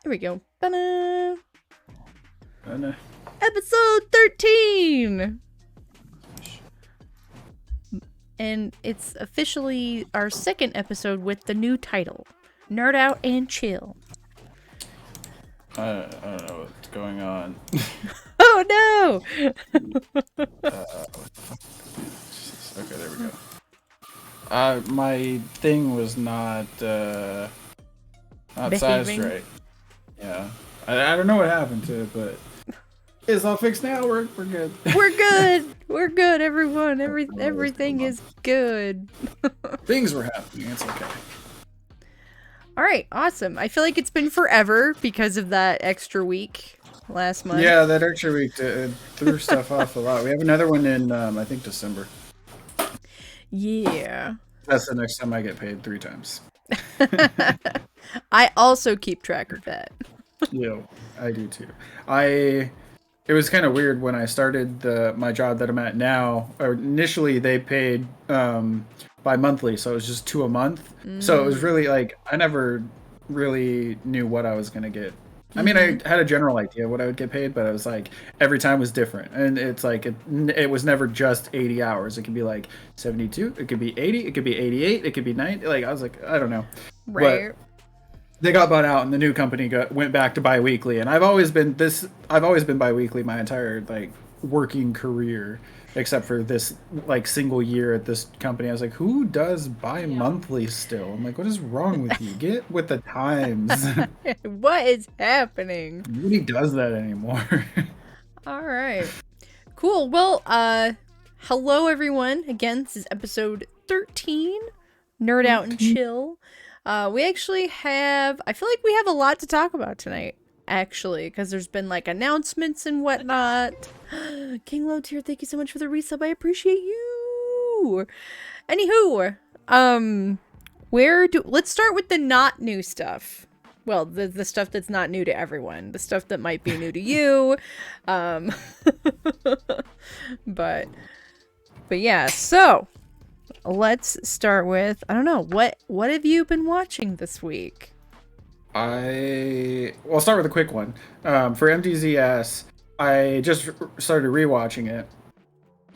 Here we go. Ta-da! No. Episode 13! And it's officially our second episode with the new title, Nerd Out and Chill. I don't know what's going on. Oh no! What the fuck? Okay, there we go. My thing was not sized right. Yeah. I don't know what happened to it, but it's all fixed now. We're good. We're good. We're good, everyone. Everything is good. Things were happening. It's okay. All right, awesome. I feel like it's been forever because of that extra week last month. Yeah, that extra week threw stuff off a lot. We have another one in, I think, December. Yeah. That's the next time I get paid 3 times. I also keep track of that. Yeah, I do too. It was kind of weird when I started my job that I'm at now. Initially, they paid bi-monthly, so it was just 2 a month. So it was really like I never really knew what I was gonna get. I mean, I had a general idea what I would get paid, but it was like every time was different, and it's like it was never just 80 hours. It could be like 72, it could be 80, it could be 88, it could be 90. Like I was like, I don't know. Right. But they got bought out, and the new company went back to bi-weekly, and I've always been bi-weekly my entire like working career, except for this like single year at this company. I was like, who does bi-monthly still? I'm like, what is wrong with you? Get with the times. What is happening? Nobody does that anymore. All right. Cool. Well, hello everyone. Again, this is episode 13, Nerd Out and Chill. We actually I feel like we have a lot to talk about tonight, actually, because there's been like announcements and whatnot. King Loads here, thank you so much for the resub. I appreciate you. Anywho, let's start with the not new stuff. Well, the stuff that's not new to everyone, the stuff that might be new to you. But yeah, so let's start with, I don't know, what have you been watching this week? I'll start with a quick one. For MDZS, I just started rewatching it,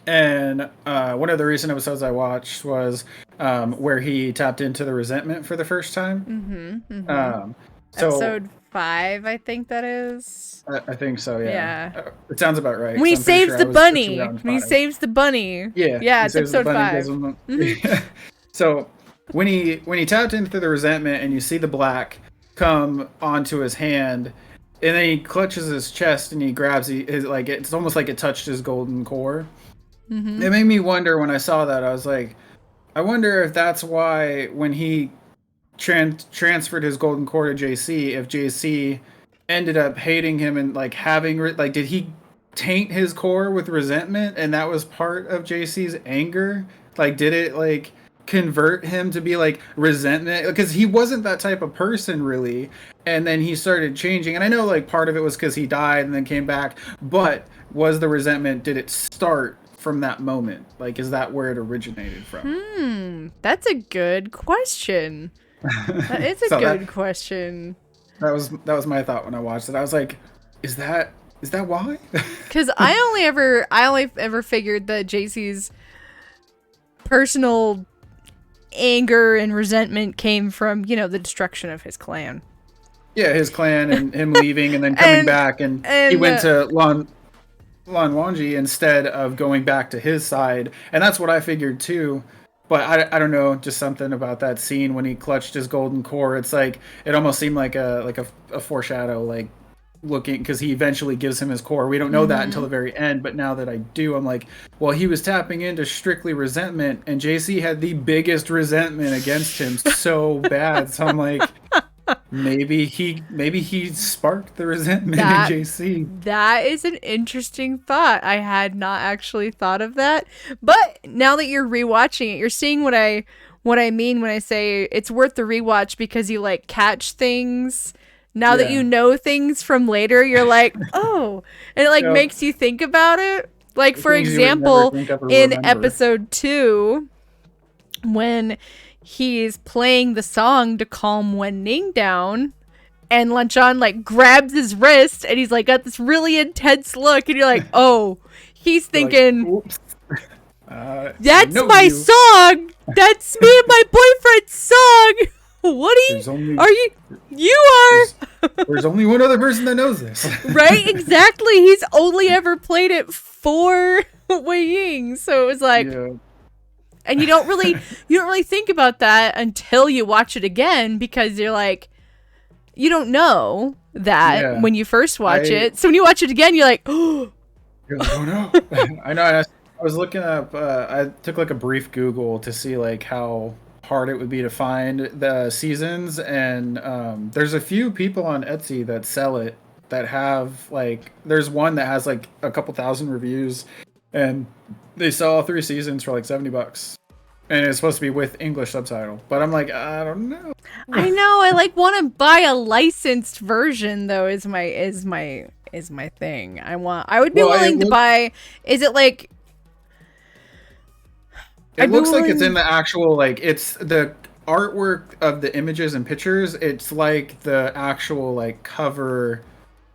and one of the recent episodes I watched was where he tapped into the resentment for the first time. Episode 5, I think that is. I think so, yeah. It sounds about right. When he saves the bunny. When he saves the bunny. Yeah, it's episode 5. So when he tapped into the resentment and you see the black come onto his hand, and then he clutches his chest and he grabs his like, it's almost like it touched his golden core. It made me wonder when I saw that. I was like, I wonder if that's why when he transferred his golden core to JC, if JC ended up hating him and like having like, did he taint his core with resentment and that was part of JC's anger? Like, did it like convert him to be like resentment? Because he wasn't that type of person really, and then he started changing. And I know like part of it was because he died and then came back, but was the resentment, did it start from that moment? Like, is that where it originated from? That's a good question. That is a good question. That was my thought when I watched it. I was like, is that why? Because I only ever figured that JC's personal anger and resentment came from, the destruction of his clan. Yeah, his clan and him leaving and then coming back, and he went to Lan Wangji instead of going back to his side, and that's what I figured too. But I don't know, just something about that scene when he clutched his golden core. It's like it almost seemed like a foreshadow, like looking, because he eventually gives him his core. We don't know that until the very end, but now that I do, I'm like, well, he was tapping into strictly resentment, and JC had the biggest resentment against him so bad. So I'm like, maybe he sparked the resentment in JC. That is an interesting thought. I had not actually thought of that. But now that you're rewatching it, you're seeing what I mean when I say it's worth the rewatch, because you like catch things. Now that you know things from later, you're like, oh, and it like makes you think about it. Like, for example, in episode 2, when he's playing the song to calm Wen Ning down, And Lanchon like grabs his wrist and he's like got this really intense look and you're like, oh, he's thinking, oops. That's my song. That's me and my boyfriend's song. What are you? You are. There's only one other person that knows this. Right? Exactly. He's only ever played it for Wei Ying. So it was like, and you don't really think about that until you watch it again, because you're like, you don't know that when you first watch it. So when you watch it again, you're like, oh no. I know. I was looking up, I took like a brief Google to see like how hard it would be to find the seasons, and there's a few people on Etsy that sell it that have like, there's one that has like a couple thousand reviews, and they sell all 3 seasons for like $70, and it's supposed to be with English subtitle, but I'm like, I don't know. I know, I like want to buy a licensed version though, is my thing. I would be willing to buy, is it like, it looks like it's in the actual, like, it's the artwork of the images and pictures. It's like the actual like cover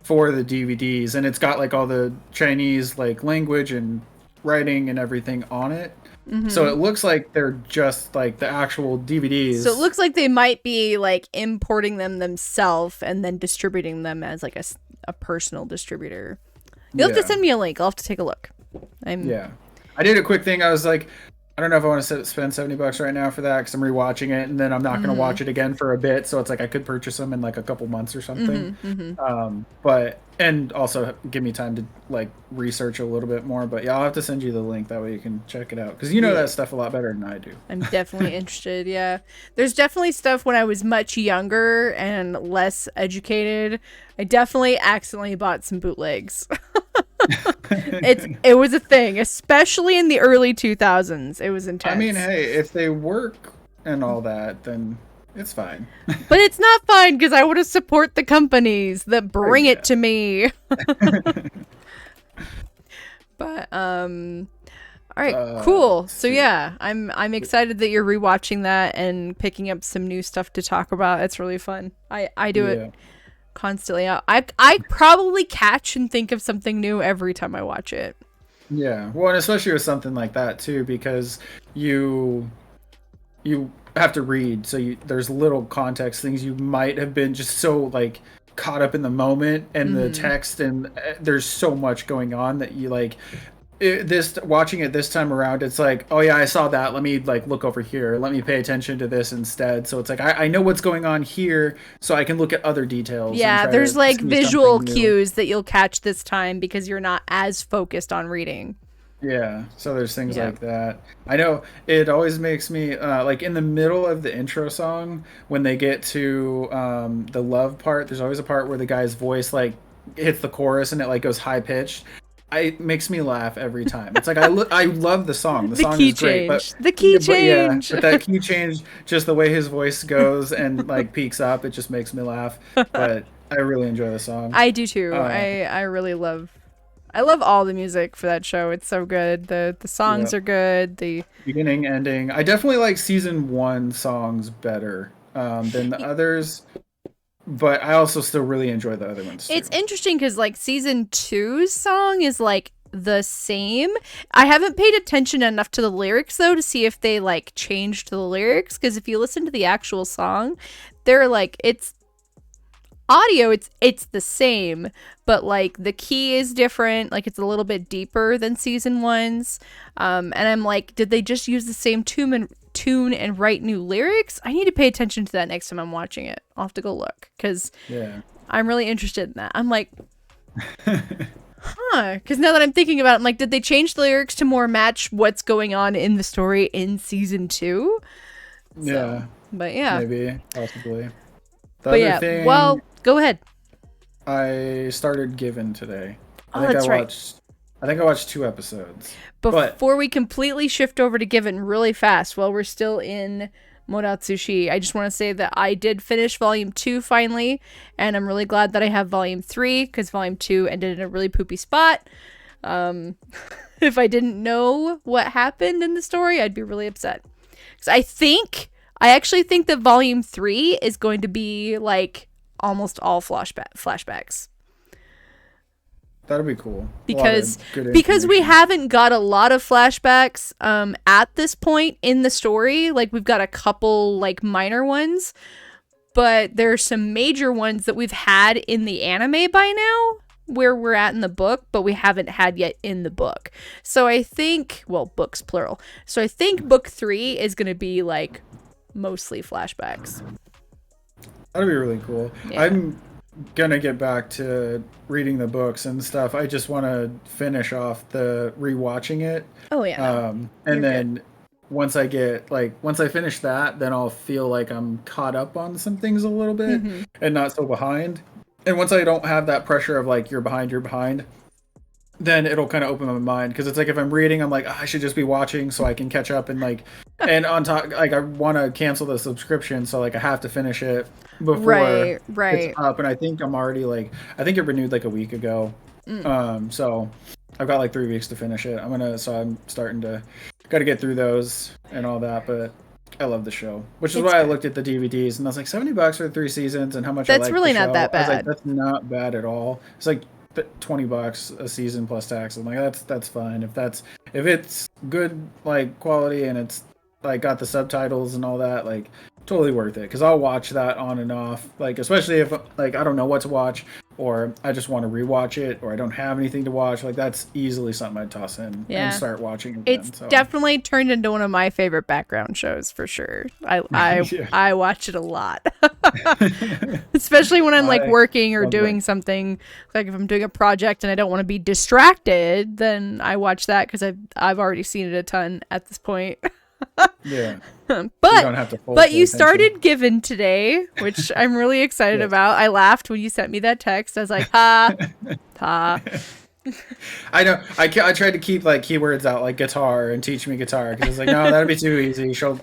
for the DVDs, and it's got like all the Chinese like language and writing and everything on it. Mm-hmm. So it looks like they're just like the actual DVDs. So it looks like they might be like importing them themselves and then distributing them as like a personal distributor. You'll have to send me a link. I'll have to take a look. I did a quick thing. I was like, I don't know if I want to spend $70 right now for that, because I'm rewatching it, and then I'm not going to watch it again for a bit. So it's like I could purchase them in like a couple months or something. But and also give me time to like research a little bit more. But yeah, I'll have to send you the link, that way you can check it out, because you know that stuff a lot better than I do. I'm definitely interested. Yeah, there's definitely stuff when I was much younger and less educated. I definitely accidentally bought some bootlegs. It was a thing, especially in the early 2000s. It was intense. I mean, hey, if they work and all that, then it's fine. But it's not fine, because I want to support the companies that bring it to me. But all right, cool. So yeah, I'm excited that you're rewatching that and picking up some new stuff to talk about. It's really fun. I do it constantly. I probably catch and think of something new every time I watch it. Yeah, well, and especially with something like that too, because you have to read, so there's little context things you might have been just so like caught up in the moment and the text, and there's so much going on that you like. Watching it this time around, it's like, oh yeah, I saw that, let me like look over here, let me pay attention to this instead. So it's like I know what's going on here, so I can look at other details. Yeah, there's like visual cues that you'll catch this time because you're not as focused on reading. Yeah, so there's things like that. I know it always makes me like in the middle of the intro song, when they get to the love part, there's always a part where the guy's voice like hits the chorus and it like goes high pitched. It makes me laugh every time. It's like I love the song. The song is great, but the key change. But that key change, just the way his voice goes and like peaks up, it just makes me laugh. But I really enjoy the song. I do too. I really love. I love all the music for that show. It's so good. The songs are good. The beginning, ending. I definitely like season 1 songs better than the others. But I also still really enjoy the other ones too. It's interesting because like season 2's song is like the same. I haven't paid attention enough to the lyrics though to see if they like changed the lyrics, because if you listen to the actual song, they're like, it's audio, it's the same, but like the key is different, like it's a little bit deeper than season 1's. And I'm like, did they just use the same tune and write new lyrics? I need to pay attention to that next time I'm watching it. I'll have to go look, because I'm really interested in that. I'm like, because now that I'm thinking about it, I'm like, did they change the lyrics to more match what's going on in the story in season 2? Yeah. But yeah. Maybe, possibly. Well, go ahead. I started Given today. I think I watched 2 episodes. Before we completely shift over to Given really fast, while we're still in Modatsushi, I just want to say that I did finish Volume 2 finally, and I'm really glad that I have Volume 3, because Volume 2 ended in a really poopy spot. If I didn't know what happened in the story, I'd be really upset. Because I actually think that Volume 3 is going to be, like, almost all flashbacks. That'd be cool. Because we haven't got a lot of flashbacks at this point in the story. Like, we've got a couple like minor ones, but there's some major ones that we've had in the anime by now, where we're at in the book, but we haven't had yet in the book. So I think, well, books plural. So I think book 3 is going to be like mostly flashbacks. That'd be really cool. Yeah. I'm gonna get back to reading the books and stuff. I just want to finish off the rewatching it. Oh yeah. And then good. once I finish that, then I'll feel like I'm caught up on some things a little bit and not so behind. And once I don't have that pressure of like you're behind, then it'll kind of open my mind, because it's like if I'm reading, I'm like, I should just be watching so I can catch up, and like and on top, like I want to cancel the subscription, so like I have to finish it before it's up. And I think I'm already like, I think it renewed like a week ago. So I've got like 3 weeks to finish it. I'm starting to got to get through those and all that, but I love the show, which is why I looked at the DVDs and I was like, $70 for 3 seasons, and how much that's really not that bad. I was like, that's not bad at all. It's like $20 a season plus tax. I'm like, that's fine. If it's good like quality and it's like got the subtitles and all that, like totally worth it, because I'll watch that on and off, like especially if like I don't know what to watch, or I just want to rewatch it, or I don't have anything to watch. Like that's easily something I'd toss in and start watching again. It's definitely turned into one of my favorite background shows for sure. I watch it a lot. Especially when I'm like working or doing something, like if I'm doing a project and I don't want to be distracted, then I watch that, because I've already seen it a ton at this point. Yeah. But you started Given today, which I'm really excited about. I laughed when you sent me that text. I was like, ha. I know. I tried to keep like keywords out, like guitar, and teach me guitar, because it's like, no, that'd be too easy. She'll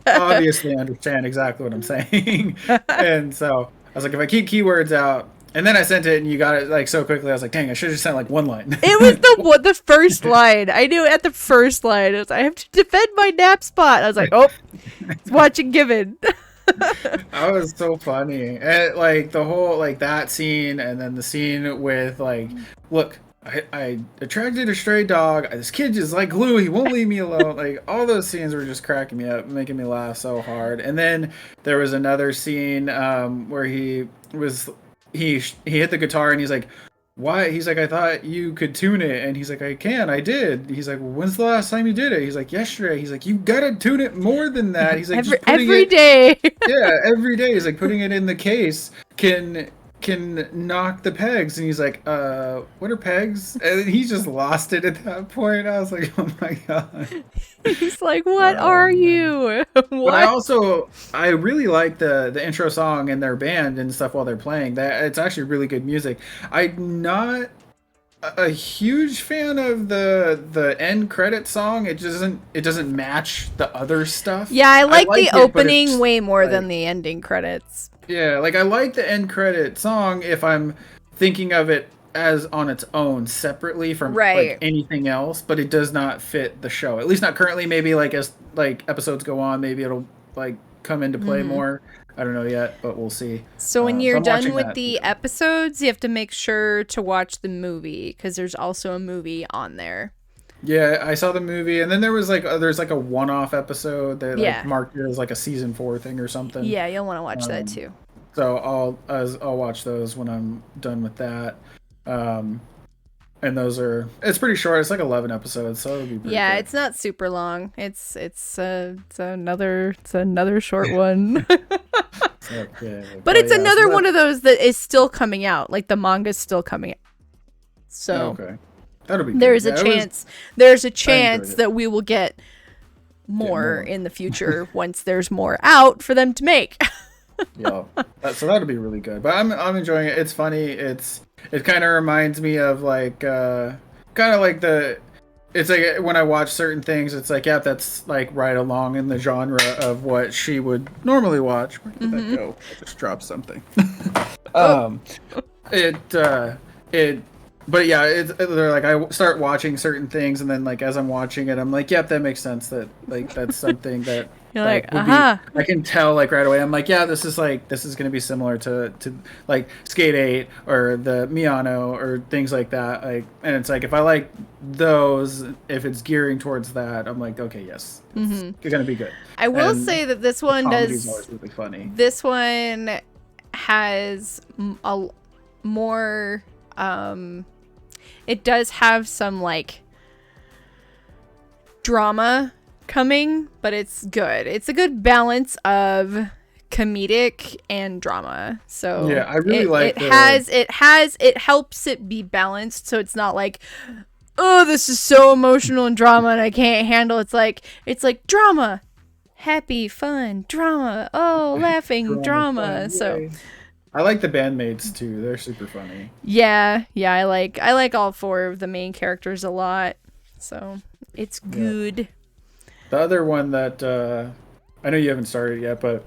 obviously understand exactly what I'm saying. And so I was like, if I keep keywords out. And then I sent it, and you got it like so quickly. I was like, "Dang! I should have just sent like one line." It was the first line. I knew at the first line. It was, I have to defend my nap spot. I was like, "Oh, it's watching Given." That was so funny, and like the whole like that scene, and then the scene with like, look, I attracted a stray dog. This kid is like glue. He won't leave me alone. Like all those scenes were just cracking me up, making me laugh so hard. And then there was another scene where he hit the guitar, and he's like, why? He's like, I thought you could tune it. And he's like, I did. He's like, well, when's the last time you did it? He's like, yesterday. He's like, you gotta tune it more than that. He's like, every day. Yeah, every day. He's like, putting it in the case can knock the pegs. And he's like, what are pegs? And he just lost it at that point. I was like, oh my god. He's like, what are you? What? But I really like the intro song and their band and stuff while they're playing. That it's actually really good music. I'm not a huge fan of the end credit song. It doesn't match the other stuff. Yeah, I like the opening way more than the ending credits. Yeah, like I like the end credit song if I'm thinking of it as on its own separately from like anything else, but it does not fit the show, at least not currently. Maybe like as like episodes go on, maybe it'll like come into play more. I don't know yet, but we'll see. So when you're done with the episodes, you have to make sure to watch the movie, because there's also a movie on there. Yeah, I saw the movie, and then there's like a one-off episode that like marked it as like a season 4 thing or something. Yeah, you'll want to watch that too. So I'll watch those when I'm done with that. And it's pretty short. It's like 11 episodes, so it'll be pretty good. It's not super long. It's another short one. Okay. But it's another one of those that is still coming out. Like the manga's still coming out. So okay. That'll be good. There's a chance that we will get more in the future once there's more out for them to make. Yeah, so that'll be really good. But I'm enjoying it. It's funny. It kind of reminds me of like kind of like it's like when I watch certain things, it's like, yeah, that's like right along in the genre of what she would normally watch. Where did that go? I just dropped something. But yeah, they're like, I start watching certain things, and then like as I'm watching it, I'm like, yep, that makes sense. That like that's something that You're like, would be, I can tell like right away. I'm like, yeah, this is gonna be similar to like Skate 8 or the Miyano or things like that. Like, and it's like if I like those, if it's gearing towards that, I'm like, okay, yes, it's gonna be good. I will say that this one comedy's always really funny. This one has a more. It does have some like drama coming, but it's good. It's a good balance of comedic and drama. So yeah, I really like it helps it be balanced, so it's not like, oh, this is so emotional and drama and I can't handle. It's like drama, happy, fun, drama, oh, laughing, drama. So I like the bandmates too. They're super funny. Yeah, I like all four of the main characters a lot. So it's good. Yeah. The other one that I know you haven't started yet, but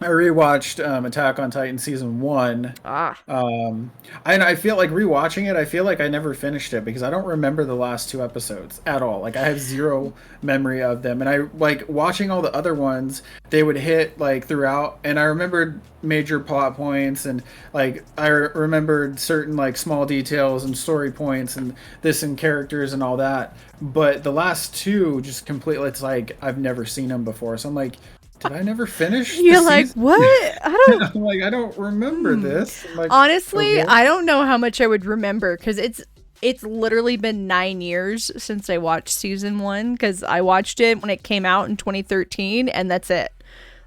I rewatched Attack on Titan season 1. And I feel like rewatching it, I feel like I never finished it because I don't remember the last 2 episodes at all. Like I have zero memory of them, and I like watching all the other ones. They would hit like throughout, and I remembered major plot points, and like I remembered certain like small details and story points and this and characters and all that. But the last 2 just completely, it's like I've never seen them before. So I'm like, did I never finish? You're like, what? I don't. I'm like, I don't remember this. Like, honestly, okay. I don't know how much I would remember because it's literally been 9 years since I watched season 1 because I watched it when it came out in 2013, and that's it.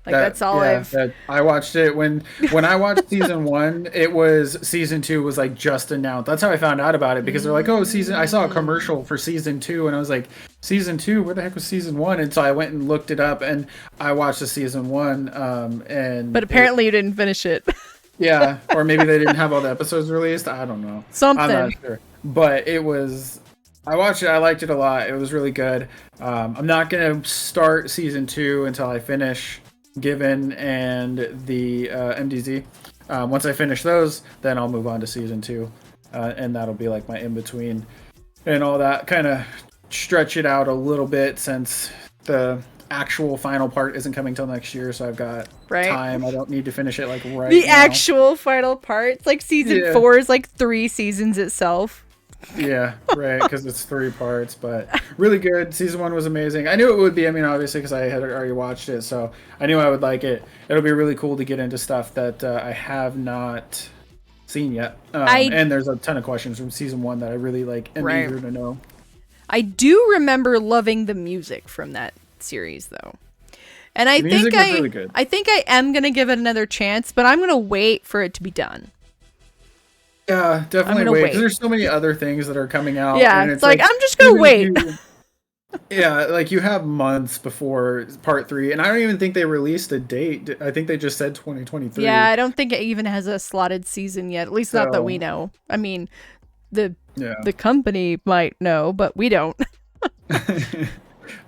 Like that's all I watched it when I watched season 1. It was season 2 was like just announced. That's how I found out about it because they're like, oh, I saw a commercial for season 2, and I was like, season 2, where the heck was season 1? And so I went and looked it up, and I watched the season 1. But apparently you didn't finish it. Yeah, or maybe they didn't have all the episodes released. I don't know. Something. I'm not sure. But it was. I watched it. I liked it a lot. It was really good. I'm not gonna start season 2 until I finish Given and the MDZ. Once I finish those, then I'll move on to season 2, and that'll be like my in between and all that. Kind of stretch it out a little bit since the actual final part isn't coming till next year, so I've got time. I don't need to finish it like right the now. Actual final part. It's like season 4 is like 3 seasons itself. Yeah, right, because it's 3 parts, but really good. Season 1 was amazing. I knew it would be, I mean, obviously, because I had already watched it, so I knew I would like it. It'll be really cool to get into stuff that I have not seen yet. And there's a ton of questions from season 1 that I really like and eager to know. I do remember loving the music from that series, though. And I think I think I am going to give it another chance, but I'm going to wait for it to be done. Yeah, definitely wait. Because there's so many other things that are coming out. Yeah, and it's like I'm just gonna wait. Yeah, like you have months before part 3, and I don't even think they released a date. I think they just said 2023. Yeah, I don't think it even has a slotted season yet. At least not that we know. I mean, the company might know, but we don't.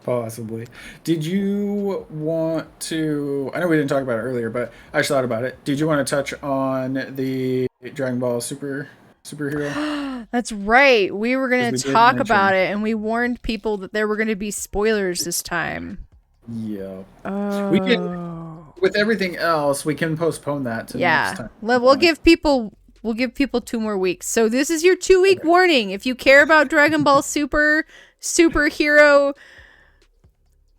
Possibly. Did you want to? I know we didn't talk about it earlier, but I just thought about it. Did you want to touch on the Dragon Ball superhero? That's right. We were going to talk about it, and we warned people that there were going to be spoilers this time. Yeah. Oh. We can. With everything else, we can postpone that to next time. We'll give people 2 more weeks. So this is your 2-week warning. If you care about Dragon Ball superhero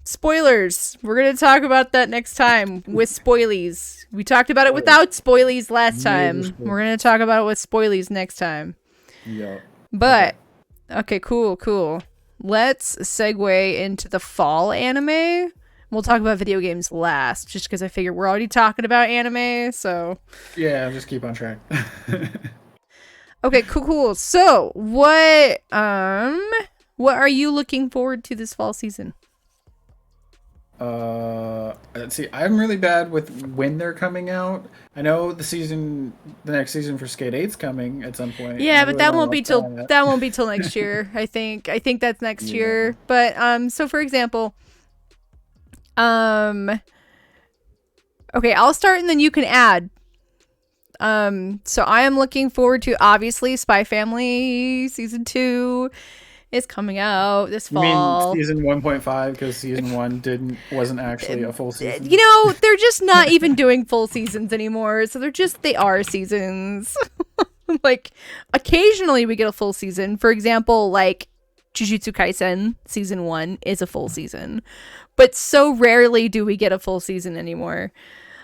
spoilers, we're going to talk about that next time with spoilies. We talked about it without spoilies last time. We're going to talk about it with spoilies next time. Yeah. But okay, cool. Let's segue into the fall anime. We'll talk about video games last, just because I figure we're already talking about anime, so yeah, just keep on track. Okay, cool. So, what are you looking forward to this fall season? Let's see. I'm really bad with when they're coming out. I know the next season for Skate 8's coming at some point. Yeah, but that won't be till next year. I think that's next year. But so for example, okay, I'll start and then you can add. So I am looking forward to obviously Spy Family season 2. is coming out this You mean fall. season 1.5 because season 1 wasn't actually a full season? You know, they're just not even doing full seasons anymore. So they are seasons. Like, occasionally we get a full season. For example, like Jujutsu Kaisen season 1 is a full season. But so rarely do we get a full season anymore.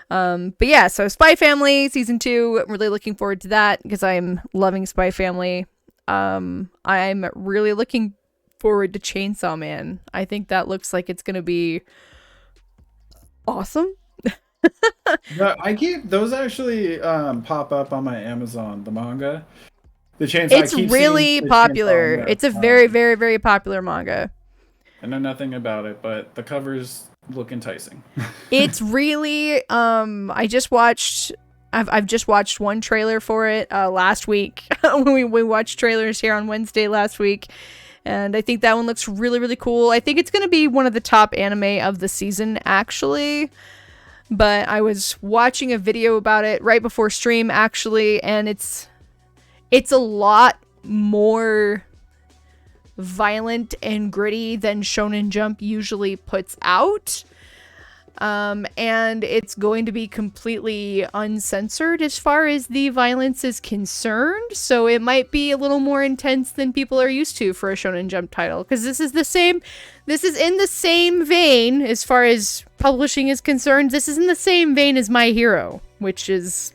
But yeah, so Spy Family season 2, I'm really looking forward to that because I'm loving Spy Family. I'm really looking forward to Chainsaw Man. I think that looks like it's gonna be awesome. Those actually pop up on my Amazon, the manga. The Chainsaw. It's really popular. It's a very, very, very popular manga. I know nothing about it, but the covers look enticing. It's really I've just watched one trailer for it last week. we watched trailers here on Wednesday last week, and I think that one looks really, really cool. I think it's going to be one of the top anime of the season, actually. But I was watching a video about it right before stream, actually, and it's a lot more violent and gritty than Shonen Jump usually puts out. And it's going to be completely uncensored as far as the violence is concerned. So it might be a little more intense than people are used to for a Shonen Jump title. Because this is in the same vein as far as publishing is concerned. This is in the same vein as My Hero, which is...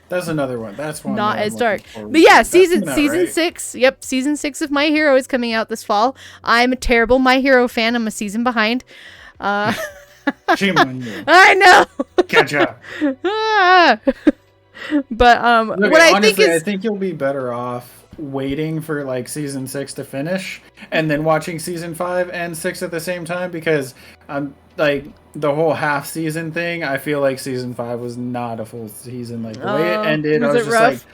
That's another one. That's one not as dark. But yeah, season 6. Yep, season 6 of My Hero is coming out this fall. I'm a terrible My Hero fan. I'm a season behind. Shame on you. I know. Catch up. But Look, what honestly, I I think you'll be better off waiting for like season 6 to finish and then watching season 5 and 6 at the same time, because like the whole half season thing, I feel like season 5 was not a full season. Like the way it ended, I was just rough?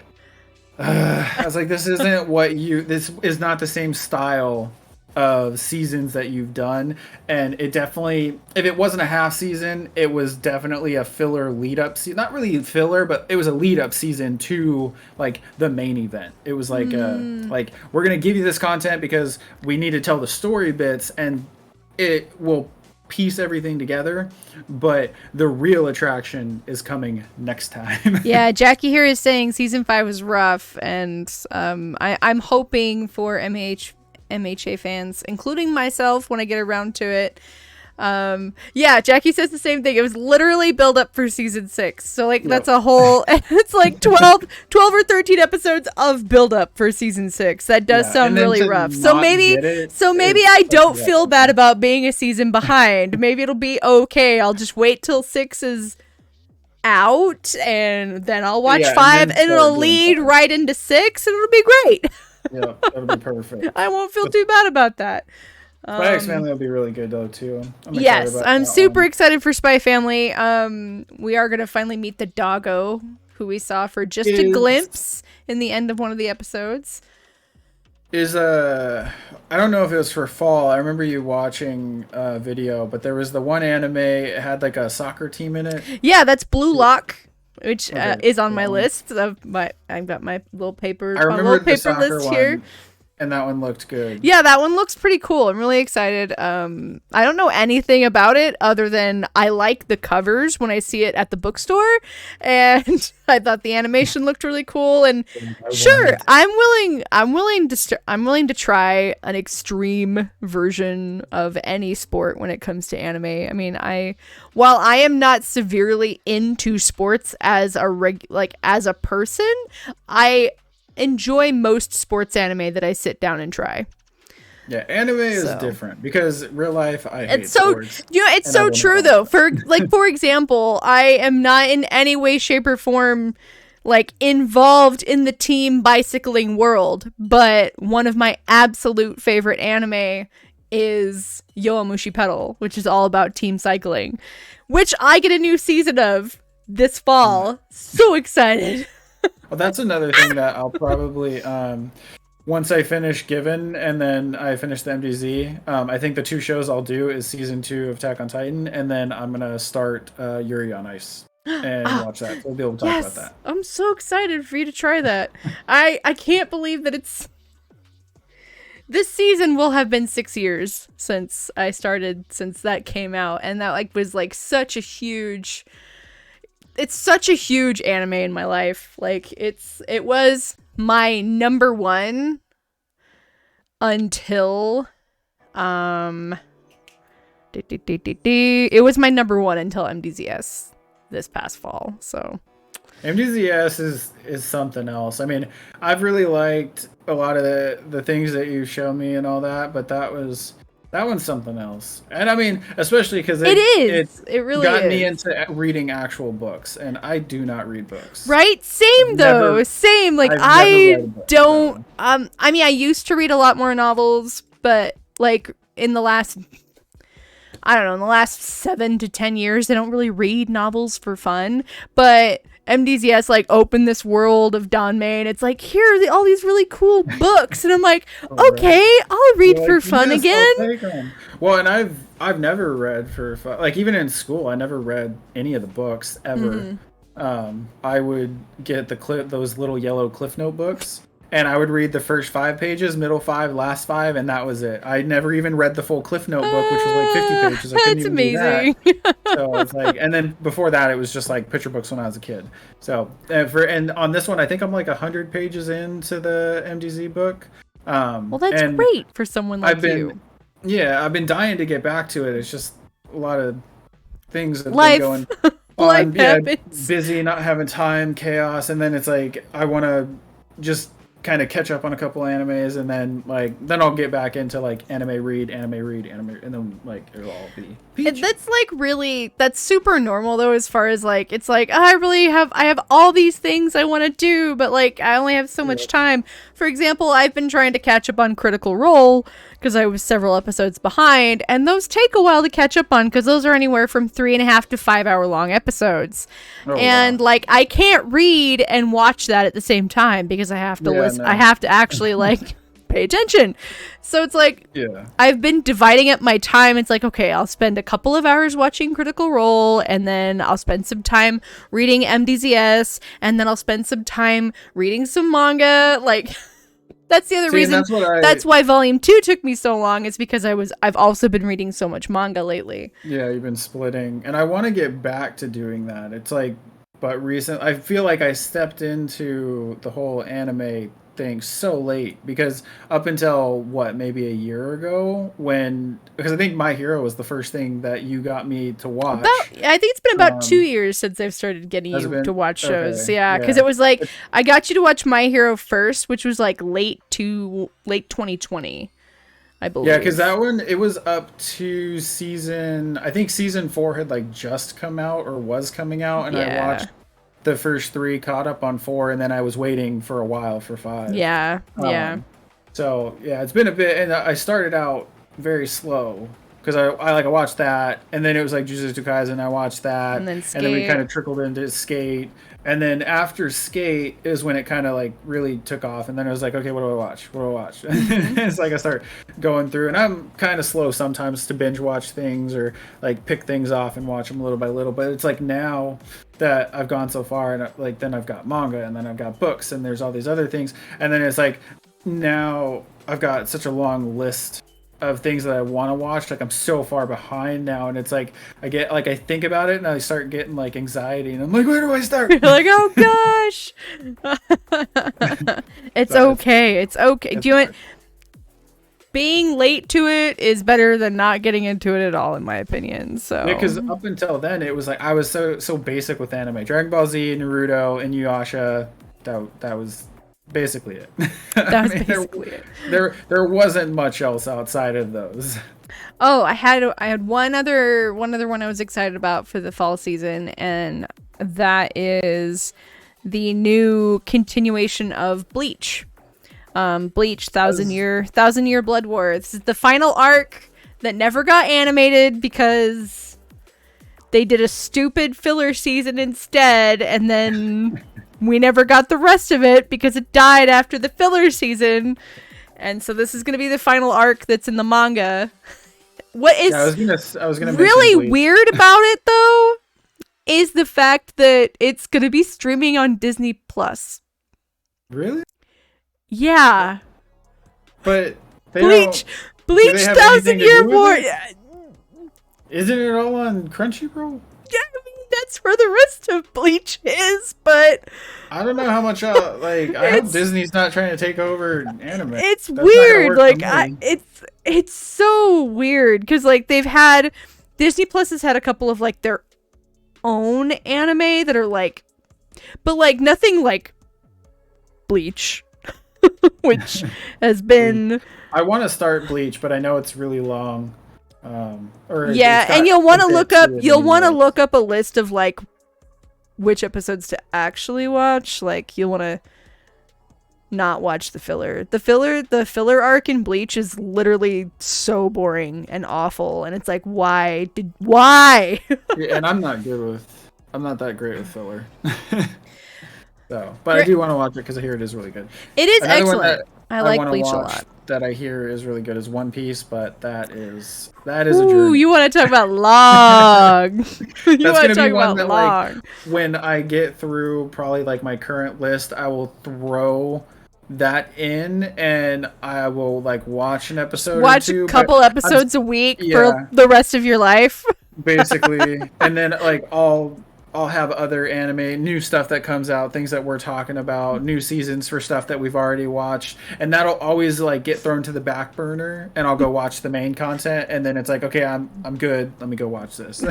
I was like, this is not the same style of seasons that you've done. And it definitely, if it wasn't a half season, it was definitely a filler lead up season. Not really filler, but it was a lead up season to like the main event. It was like like, we're gonna give you this content because we need to tell the story bits, and it will piece everything together, but the real attraction is coming next time. Yeah, Jackie here is saying season 5 was rough, and I'm hoping for MHA fans, including myself, when I get around to it. Yeah, Jackie says the same thing. It was literally build up for season 6. So like that's a whole it's like 12 or 13 episodes of build up for season 6. That does sound really rough. So maybe I don't feel bad about being a season behind. Maybe it'll be okay. I'll just wait till 6 is out, and then I'll watch 5, and it'll lead right into 6, and it'll be great. Yeah, that'll be perfect. I won't feel too bad about that. Spy X Family will be really good though too. I'm super excited for Spy Family. We are gonna finally meet the doggo who we saw for just a glimpse in the end of one of the episodes. I don't know if it was for fall. I remember you watching a video, but there was the one anime. It had like a soccer team in it. Yeah, that's Blue Lock, which is on my list of my. I've got my little paper. I remember the soccer list one, here. and that one looked good. Yeah, that one looks pretty cool. I'm really excited. I don't know anything about it other than I like the covers when I see it at the bookstore, and I thought the animation looked really cool. And sure, I'm willing to try an extreme version of any sport when it comes to anime. I mean, while I am not severely into sports as a person, I enjoy most sports anime that I sit down and try. Yeah, anime is different because real life I hate sports. It's so true though. For example, I am not in any way, shape, or form like involved in the team bicycling world, but one of my absolute favorite anime is Yowamushi Pedal, which is all about team cycling, which I get a new season of this fall. So excited. Well, that's another thing that I'll probably once I finish Given and then I finish the MDZ. I think the 2 shows I'll do is season 2 of Attack on Titan, and then I'm gonna start Yuri on Ice and watch that. So we'll be able to talk about that. I'm so excited for you to try that. I can't believe that this season will have been 6 years since that came out, and that like was like such a huge anime in my life. Like it was my number one until it was my number one until MDZS this past fall. So MDZS is something else. I mean, I've really liked a lot of the things that you've shown me and all that, but that one's something else. And I mean, especially because it really got me into reading actual books, and I do not read books. Right? Same though. Same. Like I don't. I mean, I used to read a lot more novels, but like in the last, I don't know, in the last 7 to 10 years, I don't really read novels for fun. But MDZS like opened this world of Danmei, and it's like, here are all these really cool books, and I'm like, okay, I'll read for fun again. Well, and I've never read for fun. Like even in school, I never read any of the books ever. I would get those little yellow Cliff Note books, and I would read the first 5 pages, middle 5, last 5, and that was it. I never even read the full Cliff Note book, which was like 50 pages. I couldn't even amazing. do that. So it's like, and then before that, it was just like picture books when I was a kid. So and on this one, I think I'm like 100 pages into the MDZ book. Well, that's great for someone like you. Yeah, I've been dying to get back to it. It's just a lot of things that have been going on. Happens. Busy, not having time, chaos, and then it's like I want to just kind of catch up on a couple animes, and then I'll get back into like anime read, and then like it'll all be peach. That's like that's super normal though, as far as like it's like I have all these things I want to do, but like I only have so much time. For example, I've been trying to catch up on Critical Role because I was several episodes behind, and those take a while to catch up on because those are anywhere from 3.5 to 5 hour long episodes. And like I can't read and watch that at the same time because I have to listen. I have to actually like pay attention. So it's like I've been dividing up my time. It's like, okay, I'll spend a couple of hours watching Critical Role, and then I'll spend some time reading MDZS, and then I'll spend some time reading some manga. Like that's the other reason. That's why Volume 2 took me so long. It's because I've also been reading so much manga lately. Yeah, you've been splitting, and I want to get back to doing that. It's like, but I feel like I stepped into the whole anime thing so late, because up until maybe a year ago, because I think My Hero was the first thing that you got me to watch. I think it's been about 2 years since I've started getting you to watch shows. Okay. Yeah, because it was like I got you to watch My Hero first, which was like late 2020, I believe. Yeah, because that one, it was up to I think season 4 had like just come out or was coming out, and I watched the first 3, caught up on 4, and then I was waiting for a while for 5. Yeah. So yeah, it's been a bit, and I started out very slow because I watched that, and then it was like Jujutsu Kaisen. I watched that, and then we kind of trickled into Skate, and then after Skate is when it kind of like really took off, and then I was like, okay, what do I watch? It's like I start going through, and I'm kind of slow sometimes to binge watch things or like pick things off and watch them little by little, but it's like now that I've gone so far, and like then I've got manga, and then I've got books, and there's all these other things, and then it's like now I've got such a long list of things that I want to watch. Like I'm so far behind now, and it's like I think about it and I start getting like anxiety, and I'm like, where do I start? You're like, oh gosh. It's okay. Do you want being late to it is better than not getting into it at all, in my opinion. So because up until then it was like I was so basic with anime. Dragon Ball Z, Naruto, and Inuyasha. That was basically it. Basically it. There wasn't much else outside of those. Oh, I had one other one I was excited about for the fall season, and that is the new continuation of Bleach. Bleach, Thousand Year Blood War. This is the final arc that never got animated because they did a stupid filler season instead, and then we never got the rest of it because it died after the filler season. And so this is going to be the final arc that's in the manga. What is I was gonna really weird about it though is the fact that it's going to be streaming on Disney Plus. Really? Yeah. But They Bleach, don't. Do they Bleach, have anything to 1,000-Year do with War. it? Isn't it all on Crunchyroll? Yeah, I mean, that's where the rest of Bleach is, but I don't know how much. Like, I hope it's Disney's not trying to take over anime. it's That's not gonna weird. work for Like, me. it's so weird because like they've had Disney Plus has had a couple of like their own anime that are like, but like nothing like Bleach, which has been. I want to start Bleach, but I know it's really long. Or Yeah, it's got and you'll want to a bit look up. to it You'll want to anyway. look up a list of like which episodes to actually watch. Like you'll want to not watch the filler. The filler arc in Bleach is literally so boring and awful, and it's like, why? Yeah, and I'm not that great with filler. So, but I Great. do want to watch it because I hear it is really good. It is Another one excellent. that I like wanna Bleach a watch lot. that I hear is really good is One Piece, but that is a Ooh, journey. you want to talk about long? You That's want to gonna talk be one about that long? like when I get through probably like my current list, I will throw that in and I will like watch an episode Watch or two. a couple episodes a week yeah. for the rest of your life. Basically, and then like I'll have other anime, new stuff that comes out, things that we're talking about, new seasons for stuff that we've already watched, and that'll always like get thrown to the back burner, and I'll go watch the main content, and then it's like, okay, I'm good. Let me go watch this.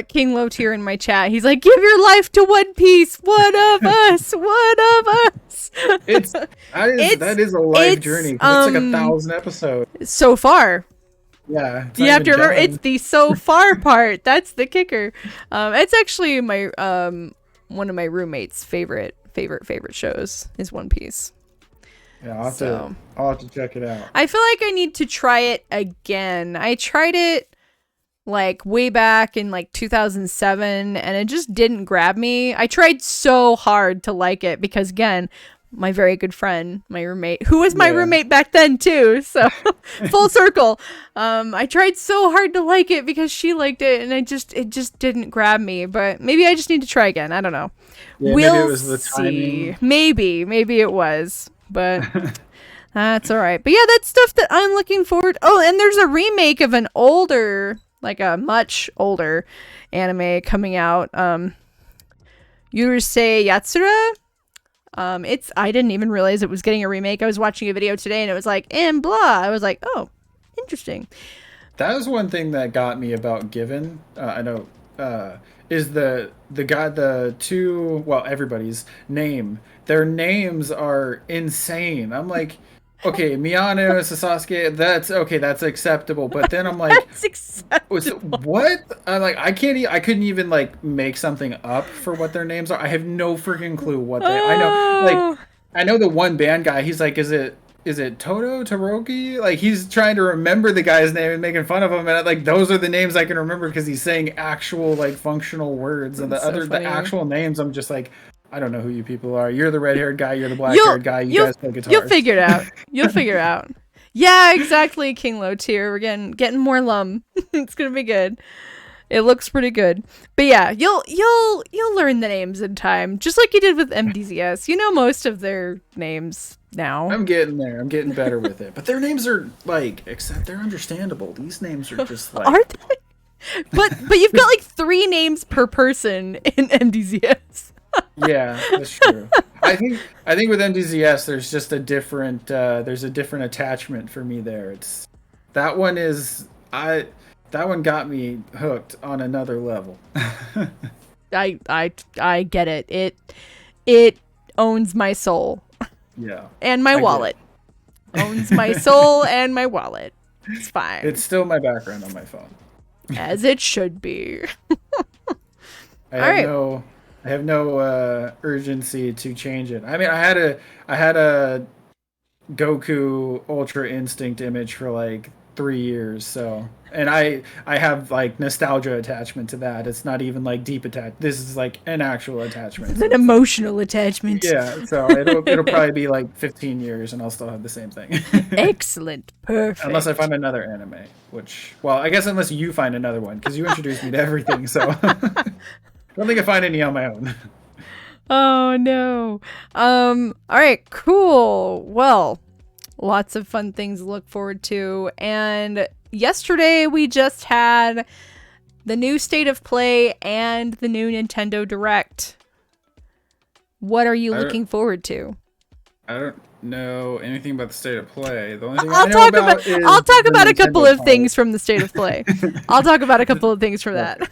King Low tier in my chat. He's like, give your life to One Piece. One of us. One of us. That is a life journey. 'Cause it's like 1,000 episodes. So far. Yeah. You have to remember it's the so far part. That's the kicker. It's actually my one of my roommates' favorite shows is One Piece. Yeah, I'll have to check it out. I feel like I need to try it again. I tried it like way back in like 2007 and it just didn't grab me. I tried so hard to like it because again, my very good friend, my roommate, who was my roommate back then too, so full circle. I tried so hard to like it because she liked it and it just didn't grab me, but maybe I just need to try again. I don't know. Yeah, We'll maybe it was the see. timing. Maybe it was, but that's all right. But yeah, that's stuff that I'm looking forward. Oh, and there's a remake of an older, like a much older anime coming out. Yurusei Yatsura. I didn't even realize it was getting a remake. I was watching a video today and it was like, and blah. I was like, oh, interesting. That was one thing that got me about Given. I know, is the two, well, everybody's name. Their names are insane. I'm like, okay, Miyano, Sasuke, that's acceptable. But then I'm like, That's acceptable. what? I'm like, I couldn't even like make something up for what their names are. I have no freaking clue what they. I know the one band guy. He's like, is it Toto Toroki? Like he's trying to remember the guy's name and making fun of him, and like those are the names I can remember because he's saying actual like functional words, and the actual names I'm just like, I don't know who you people are. You're the red-haired guy. You're the black-haired guy. You guys play guitars. You'll figure it out. You'll figure it out. Yeah, exactly. King Low tier. We're getting more lum. It's gonna be good. It looks pretty good. But yeah, you'll learn the names in time, just like you did with MDZS. You know most of their names now. I'm getting there. I'm getting better with it. But their names are like, except they're understandable. These names are just like. Aren't they? But you've got like 3 names per person in MDZS. Yeah, that's true. I think with MDZS there's just a different attachment for me there. It's that one got me hooked on another level. I get it. It owns my soul. Yeah. And my wallet. Owns my soul and my wallet. It's fine. It's still my background on my phone. As it should be. I have no urgency to change it. I mean, I had a Goku Ultra Instinct image for like 3 years, so and I have like nostalgia attachment to that. It's not even like deep attached. This is like an actual attachment. It's an emotional attachment. Yeah, so it'll probably be like 15 years and I'll still have the same thing. Excellent. Perfect. Unless I find another anime, which, well, I guess unless you find another one, because you introduced me to everything, so I don't think I find any on my own. Oh no. All right, cool. Well, Lots of fun things to look forward to. And yesterday we just had the new State of Play and the new Nintendo Direct. What are you looking forward to? I don't know anything about the State of Play. The only thing I'll talk about a couple of things from the State of Play. I'll talk about a couple of things from that.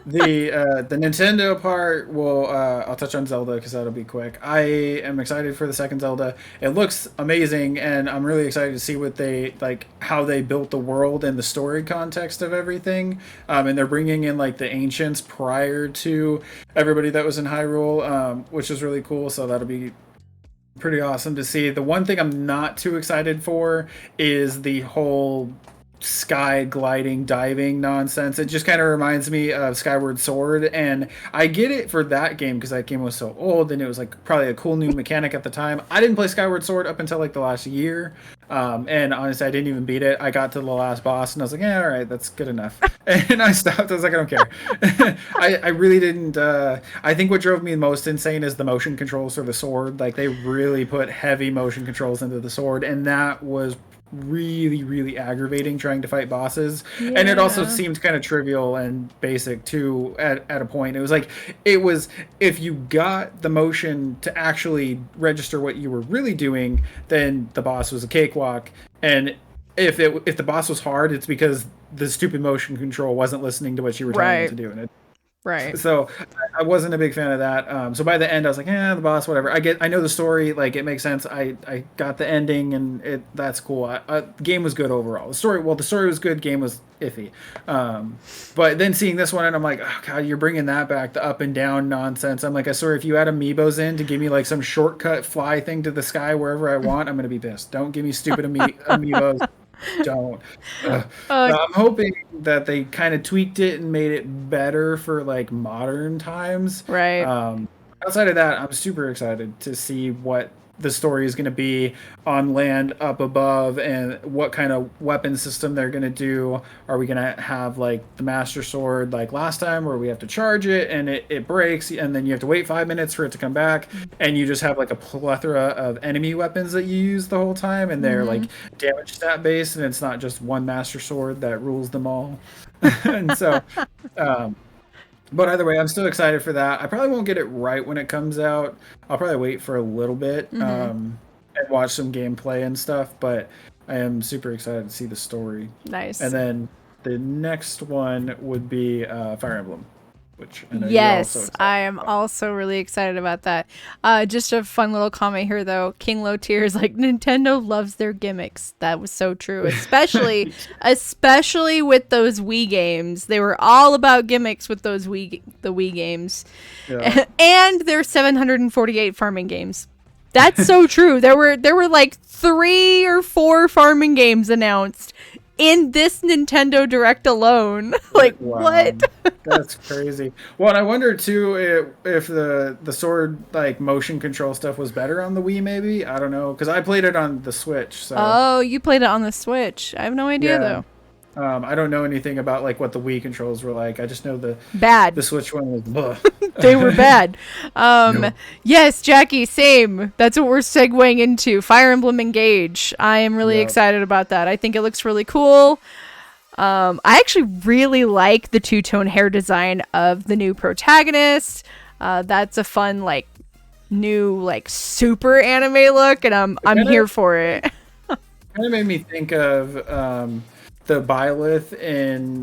The Nintendo part I'll touch on Zelda because that'll be quick. I am excited for the second Zelda. It looks amazing, and I'm really excited to see what they how they built the world and the story context of everything. And they're bringing in like the ancients prior to everybody that was in Hyrule, which is really cool. So that'll be pretty awesome to see. The one thing I'm not too excited for is the whole sky gliding diving nonsense. It just kind of reminds me of Skyward Sword, and I get it for that game because that game was so old and it was like probably a cool new mechanic at the time. I didn't play Skyward Sword up until like the last year, and honestly I didn't even beat it. I got to the last boss and I was like, yeah, all right, that's good enough. And I stopped. I was like, I don't care. I really didn't. I think what drove me most insane is the motion controls for the sword. Like they really put heavy motion controls into the sword, and that was really aggravating trying to fight bosses. Yeah. And it also seemed kind of trivial and basic too at a point. It was if you got the motion to actually register what you were really doing, then the boss was a cakewalk. And if the boss was hard, it's because the stupid motion control wasn't listening to what you were telling it to do. And so I wasn't a big fan of that. So by the end I was like, the boss, whatever. I know the story, like it makes sense. I got the ending and that's cool. Game was good overall. The story was good, game was iffy. But then seeing this one and I'm like, oh god, you're bringing that back, the up and down nonsense. I'm like, I swear if you add amiibos in to give me like some shortcut fly thing to the sky wherever I want, I'm gonna be pissed. Don't give me stupid amiibos. Don't. I'm hoping that they kind of tweaked it and made it better for like modern times. Right. Outside of that, I'm super excited to see what the story is going to be on land up above and what kind of weapon system they're going to do. Are we going to have like the Master Sword like last time where we have to charge it and it breaks and then you have to wait 5 minutes for it to come back and you just have like a plethora of enemy weapons that you use the whole time and they're like damage stat based and it's not just one Master Sword that rules them all. And so but either way, I'm still excited for that. I probably won't get it right when it comes out. I'll probably wait for a little bit and watch some gameplay and stuff. But I am super excited to see the story. Nice. And then the next one would be Fire Emblem, which I know yes, you're also I am also really excited about that. Just a fun little comment here, though. King Low Tier is like, Nintendo loves their gimmicks. That was so true, especially with those Wii games. They were all about gimmicks with those the Wii games, and their 748 farming games. That's so true. There were like 3 or 4 farming games announced in this Nintendo Direct alone. Like, wow. What? That's crazy. Well, and I wonder too if the sword like motion control stuff was better on the Wii. Maybe, I don't know, because I played it on the Switch. So. Oh, you played it on the Switch. I have no idea though. I don't know anything about like what the Wii controls were like. I just know the Switch one was they were bad. Yes, Jackie, same. That's what we're segueing into. Fire Emblem Engage. I am really excited about that. I think it looks really cool. I actually really like the two-tone hair design of the new protagonist. That's a fun like new like super anime look, and I'm here for it. Kind of made me think of the Byleth in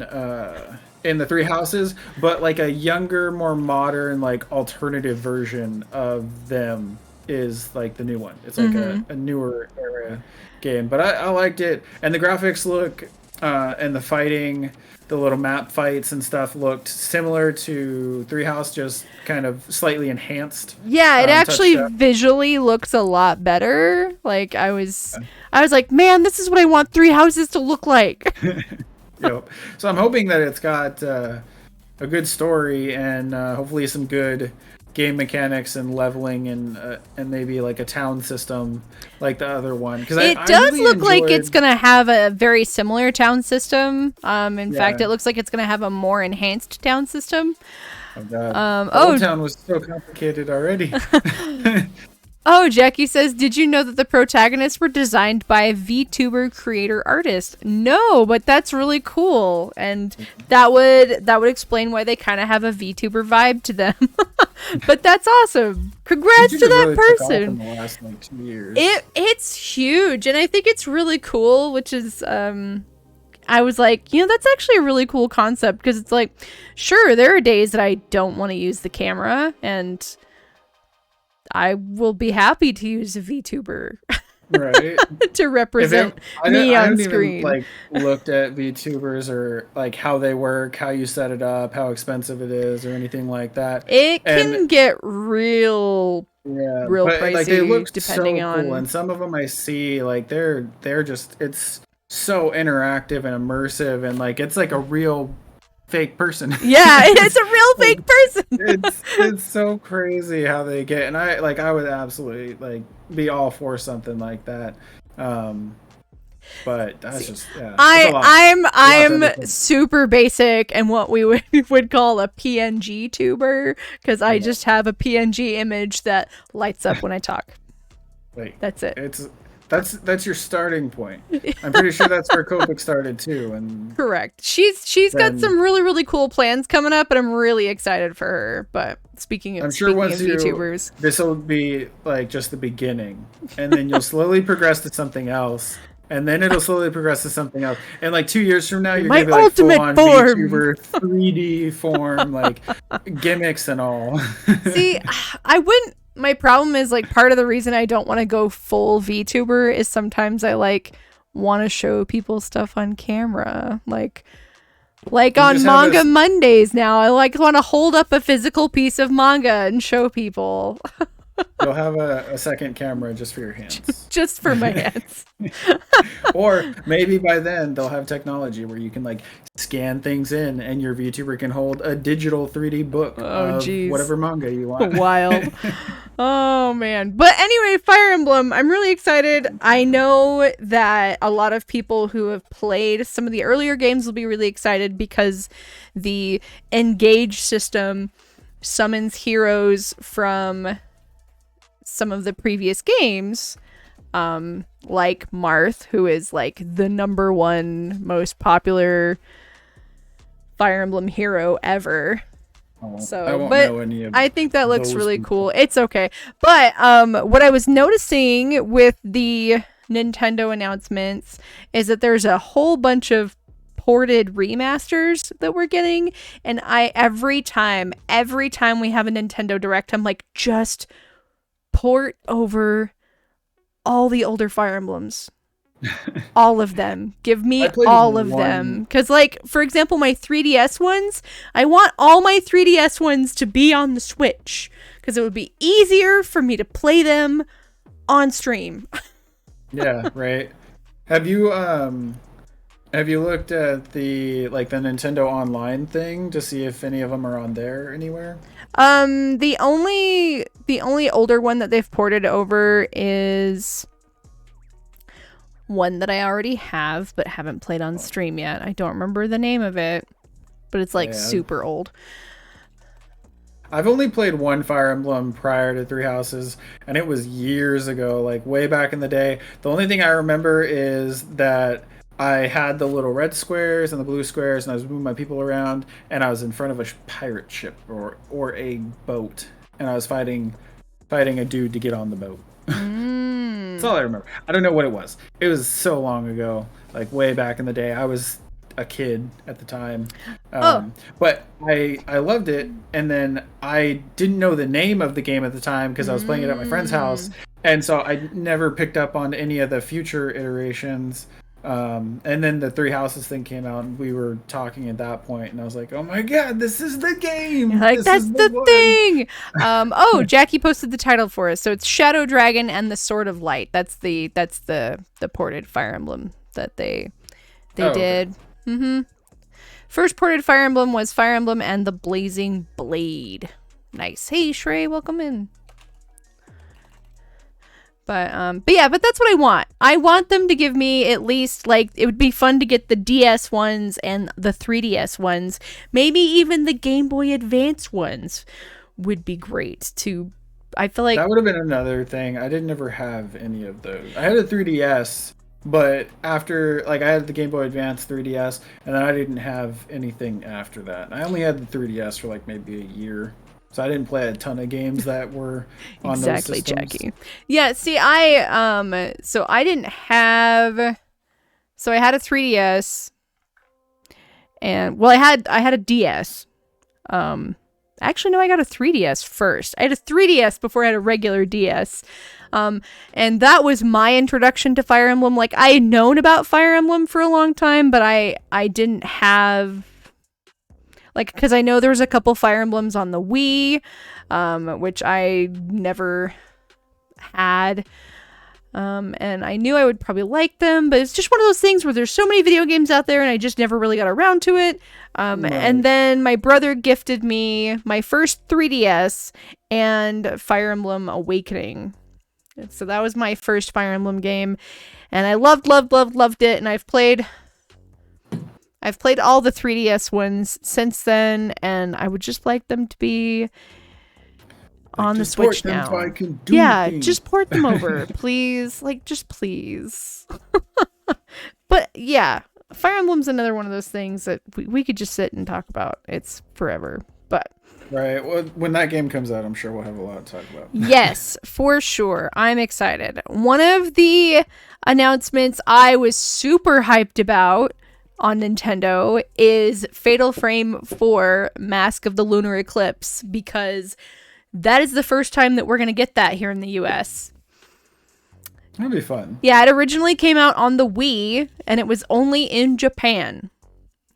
the Three Houses, but like a younger, more modern, like alternative version of them is like the new one. It's like a newer era game, but I liked it, and the graphics look and the fighting, the little map fights and stuff looked similar to Three House, just kind of slightly enhanced. Yeah, it actually visually looks a lot better. Like I was like, man, this is what I want Three Houses to look like. Yep. So I'm hoping that it's got a good story and hopefully some good game mechanics and leveling and maybe like a town system like the other one. Because it does really look like it's going to have a very similar town system. In fact, it looks like it's going to have a more enhanced town system. Oh god. Old Town was so complicated already. Oh, Jackie says, did you know that the protagonists were designed by a VTuber creator artist? No, but that's really cool. And that would explain why they kind of have a VTuber vibe to them. But that's awesome. Congrats to that really took off person. in the last like 2 years. It's huge, and I think it's really cool, which is I was like, that's actually a really cool concept, because it's like, sure, there are days that I don't want to use the camera, and I will be happy to use a VTuber right to represent me on screen. Even, like, looked at VTubers or like how they work, how you set it up, how expensive it is, or anything like that. It can get real pricey, like, they look depending so on. cool. And some of them I see, like, they're just, it's so interactive and immersive, and like it's like a real fake person. Yeah, it's a real fake person. It's so crazy how they get, and I would absolutely like be all for something like that. But that's just I'm super basic and what we would call a PNG tuber, because I just have a PNG image that lights up when I talk. Wait, that's it. That's your starting point. I'm pretty sure that's where Copic started too. And correct. She's got some really, really cool plans coming up, and I'm really excited for her. But speaking of VTubers, this will be like just the beginning, and then you'll slowly progress to something else, and then it'll slowly progress to something else. And like 2 years from now, you're gonna be like full on VTuber 3D form, like gimmicks and all. See, I wouldn't. My problem is, like, part of the reason I don't want to go full VTuber is sometimes I want to show people stuff on camera, like on Manga Mondays now. I want to hold up a physical piece of manga and show people. You'll have a second camera just for your hands. Just for my hands. Or maybe by then they'll have technology where you can like scan things in, and your VTuber can hold a digital 3D book of whatever manga you want. Wild. Oh man. But anyway, Fire Emblem, I'm really excited. I know that a lot of people who have played some of the earlier games will be really excited, because the engage system summons heroes from some of the previous games, like Marth, who is like the #1 most popular Fire Emblem hero ever. I think that looks really cool. It's okay. But what I was noticing with the Nintendo announcements is that there's a whole bunch of ported remasters that we're getting, and every time we have a Nintendo Direct, I'm like, just port over all the older Fire Emblems. All of them. Give me all of them. Because, like, for example, my 3DS ones, I want all my 3DS ones to be on the Switch, because it would be easier for me to play them on stream. Yeah, right. Have you looked at the Nintendo Online thing to see if any of them are on there anywhere? The only older one that they've ported over is one that I already have but haven't played on stream yet. I don't remember the name of it, but it's super old. I've only played one Fire Emblem prior to Three Houses, and it was years ago, like way back in the day. The only thing I remember is that I had the little red squares and the blue squares, and I was moving my people around, and I was in front of a pirate ship or a boat, and I was fighting a dude to get on the boat. That's all I remember. I don't know what it was. It was so long ago, like way back in the day. I was a kid at the time. But I loved it, and then I didn't know the name of the game at the time because I was playing it at my friend's house, and so I never picked up on any of the future iterations. And then the Three Houses thing came out, and we were talking at that point, and I was like, "Oh my god, this is the game! Like, that's the thing!" Jackie posted the title for us, so it's Shadow Dragon and the Sword of Light. That's the ported Fire Emblem that they did. Okay. First ported Fire Emblem was Fire Emblem and the Blazing Blade. Nice. Hey Shrey, welcome in. But that's what I want. I want them to give me at least, like, it would be fun to get the DS ones and the 3DS ones. Maybe even the Game Boy Advance ones would be great to I feel like That would have been another thing. I didn't ever have any of those. I had a 3DS, but after like I had the Game Boy Advance 3DS, and then I didn't have anything after that. I only had the 3DS for like maybe a year, so I didn't play a ton of games that were on those exactly, systems. Jackie. Yeah, see, so I didn't have, so I had a 3DS, and well, I had a DS. Actually, no, I got a 3DS first. I had a 3DS before I had a regular DS. And that was my introduction to Fire Emblem. Like, I had known about Fire Emblem for a long time, but I didn't have, like, because I know there was a couple Fire Emblems on the Wii, which I never had. And I knew I would probably like them, but it's just one of those things where there's so many video games out there and I just never really got around to it. Right. And then my brother gifted me my first 3DS and Fire Emblem Awakening. And so that was my first Fire Emblem game, and I loved it, and I've played all the 3DS ones since then, and I would just like them to be on the Switch now. So I can do yeah, things. just port them over, please. Like, just please. But yeah, Fire Emblem's another one of those things that we could just sit and talk about. It's forever. But Right. Well, when that game comes out, I'm sure we'll have a lot to talk about. yes, for sure. I'm excited. One of the announcements I was super hyped about on Nintendo is Fatal Frame 4 Mask of the Lunar Eclipse, because that is the first time that we're going to get that here in the US. That'll be fun. Yeah, it originally came out on the Wii, and it was only in Japan.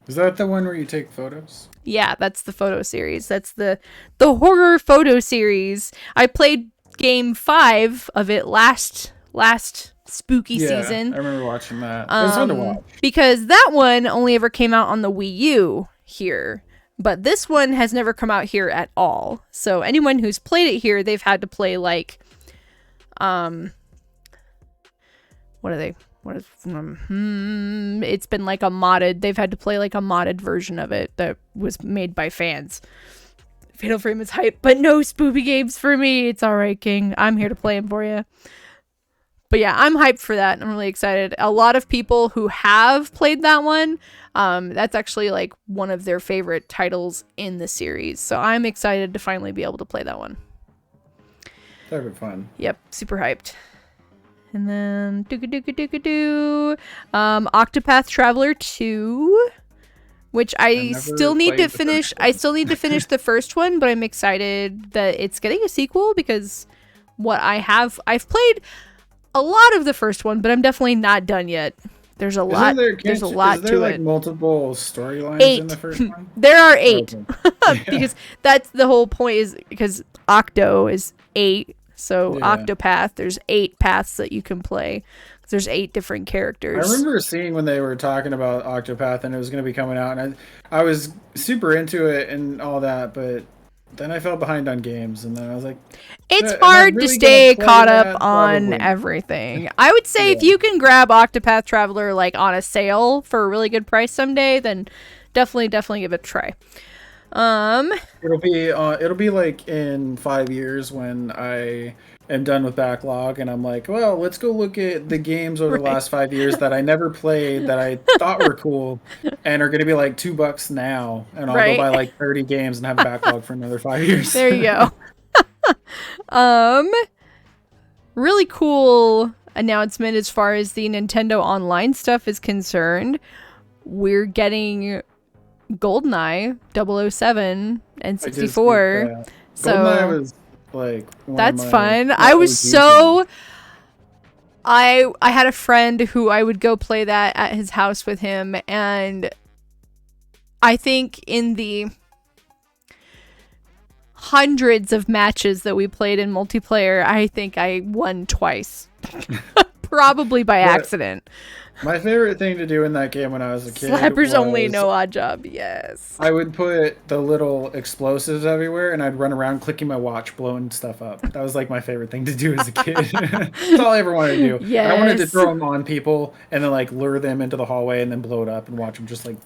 Is that the one where you take photos? Yeah, that's the photo series. That's the horror photo series. I played game 5 of it last spooky season. I remember watching that. It was fun to watch. Because that one only ever came out on the Wii U here. But this one has never come out here at all. So anyone who's played it here, they've had to play like it's been like a modded, they've had to play like a modded version of it that was made by fans. Fatal Frame is hype, but no spoopy games for me. It's all right, King. I'm here to play them for you. But yeah, I'm hyped for that. I'm really excited. A lot of people who have played that one, that's actually like one of their favorite titles in the series. So I'm excited to finally be able to play that one. That'd be fun. Yep, super hyped. And then Octopath Traveler 2, which I still need to finish. I still need to finish the first one, but I'm excited that it's getting a sequel, because I've played a lot of the first one, but I'm definitely not done yet. There's a lot. There's a lot is there to like it. Multiple storylines 8. in the first one? There are 8. Okay. Because that's the whole point, is because Octo is 8. So Octopath, there's 8 paths that you can play. There's 8 different characters. I remember seeing when they were talking about Octopath and it was going to be coming out, and I was super into it and all that, but then I fell behind on games, and then I was like, it's hard to stay caught up on Probably. everything. I would say if you can grab Octopath Traveler like on a sale for a really good price someday, then definitely give it a try. It'll be like in 5 years when I am done with backlog, and I'm like, well, let's go look at the games over the last 5 years that I never played that I thought were cool and are going to be like $2 now, and I'll go buy like 30 games and have a backlog for another 5 years. There you go. Really cool announcement as far as the Nintendo Online stuff is concerned. We're getting GoldenEye 007 and 64. So GoldenEye was like that's fun. I was so I had a friend who I would go play that at his house with him, and I think in the hundreds of matches that we played in multiplayer, I think I won twice. Probably by accident. My favorite thing to do in that game when I was a kid Slappers only, no odd job. Yes. I would put the little explosives everywhere, and I'd run around clicking my watch, blowing stuff up. That was like my favorite thing to do as a kid. That's all I ever wanted to do. Yes. I wanted to throw them on people and then like lure them into the hallway and then blow it up and watch them just like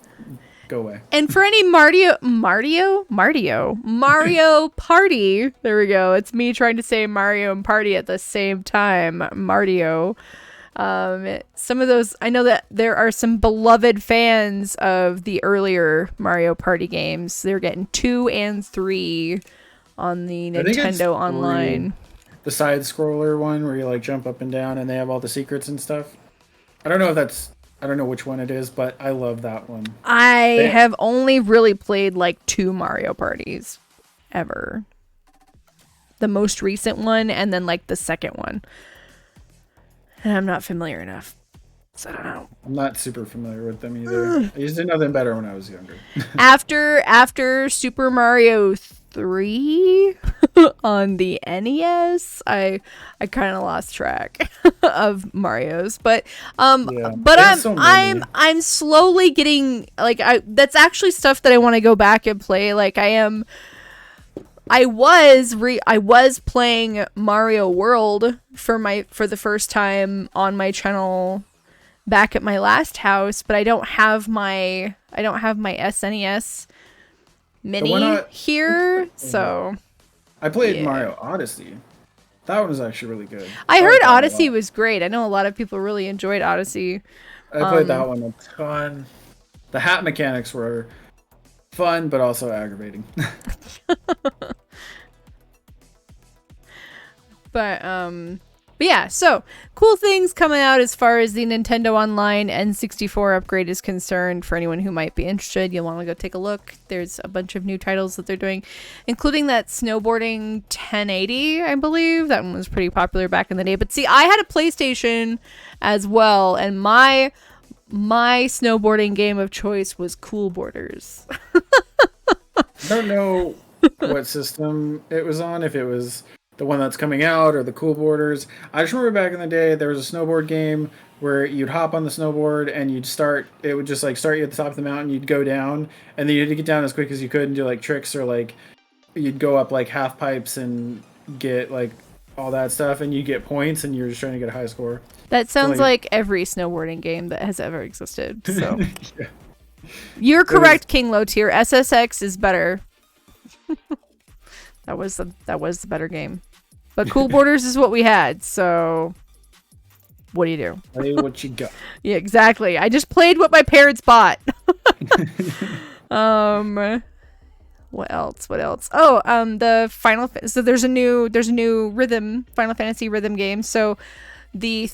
Go away. And for any Mario Party, there we go. It's me trying to say Mario and Party at the same time. Mario. Some of those, I know that there are some beloved fans of the earlier Mario Party games. They're getting 2 and 3 on the Nintendo Online. The side scroller one where you like jump up and down and they have all the secrets and stuff. I don't know which one it is, but I love that one. I have only really played like 2 Mario Parties ever. The most recent one and then like the second one. And I'm not familiar enough. So I don't know. I'm not super familiar with them either. I used to know them better when I was younger. After Super Mario 3 on the NES, I kind of lost track of Mario's, but I'm slowly getting like that's actually stuff that I want to go back and play. Like I was playing Mario World for the first time on my channel back at my last house, but I don't have my SNES Mini here, so I played Mario Odyssey. That one was actually really good. I heard Odyssey was great. I know a lot of people really enjoyed Odyssey. I played that one a ton. The hat mechanics were fun, but also aggravating. But yeah, so cool things coming out as far as the Nintendo Online N64 upgrade is concerned. For anyone who might be interested, you'll want to go take a look. There's a bunch of new titles that they're doing, including that Snowboarding 1080, I believe. That one was pretty popular back in the day. But see, I had a PlayStation as well, and my snowboarding game of choice was Cool Borders. I don't know what system it was on, if it was the one that's coming out or the Cool Borders. I just remember back in the day there was a snowboard game where you'd hop on the snowboard and it would just like start you at the top of the mountain, you'd go down, and then you had to get down as quick as you could and do like tricks, or like you'd go up like half pipes and get like all that stuff, and you get points, and you're just trying to get a high score. That sounds like every snowboarding game that has ever existed. So yeah. You're correct, King Low Tier. SSX is better. That was the better game. But Cool Borders is what we had, so what do you do? Play what you got. Yeah, exactly. I just played what my parents bought. What else? Oh, so there's a new Final Fantasy rhythm game. So the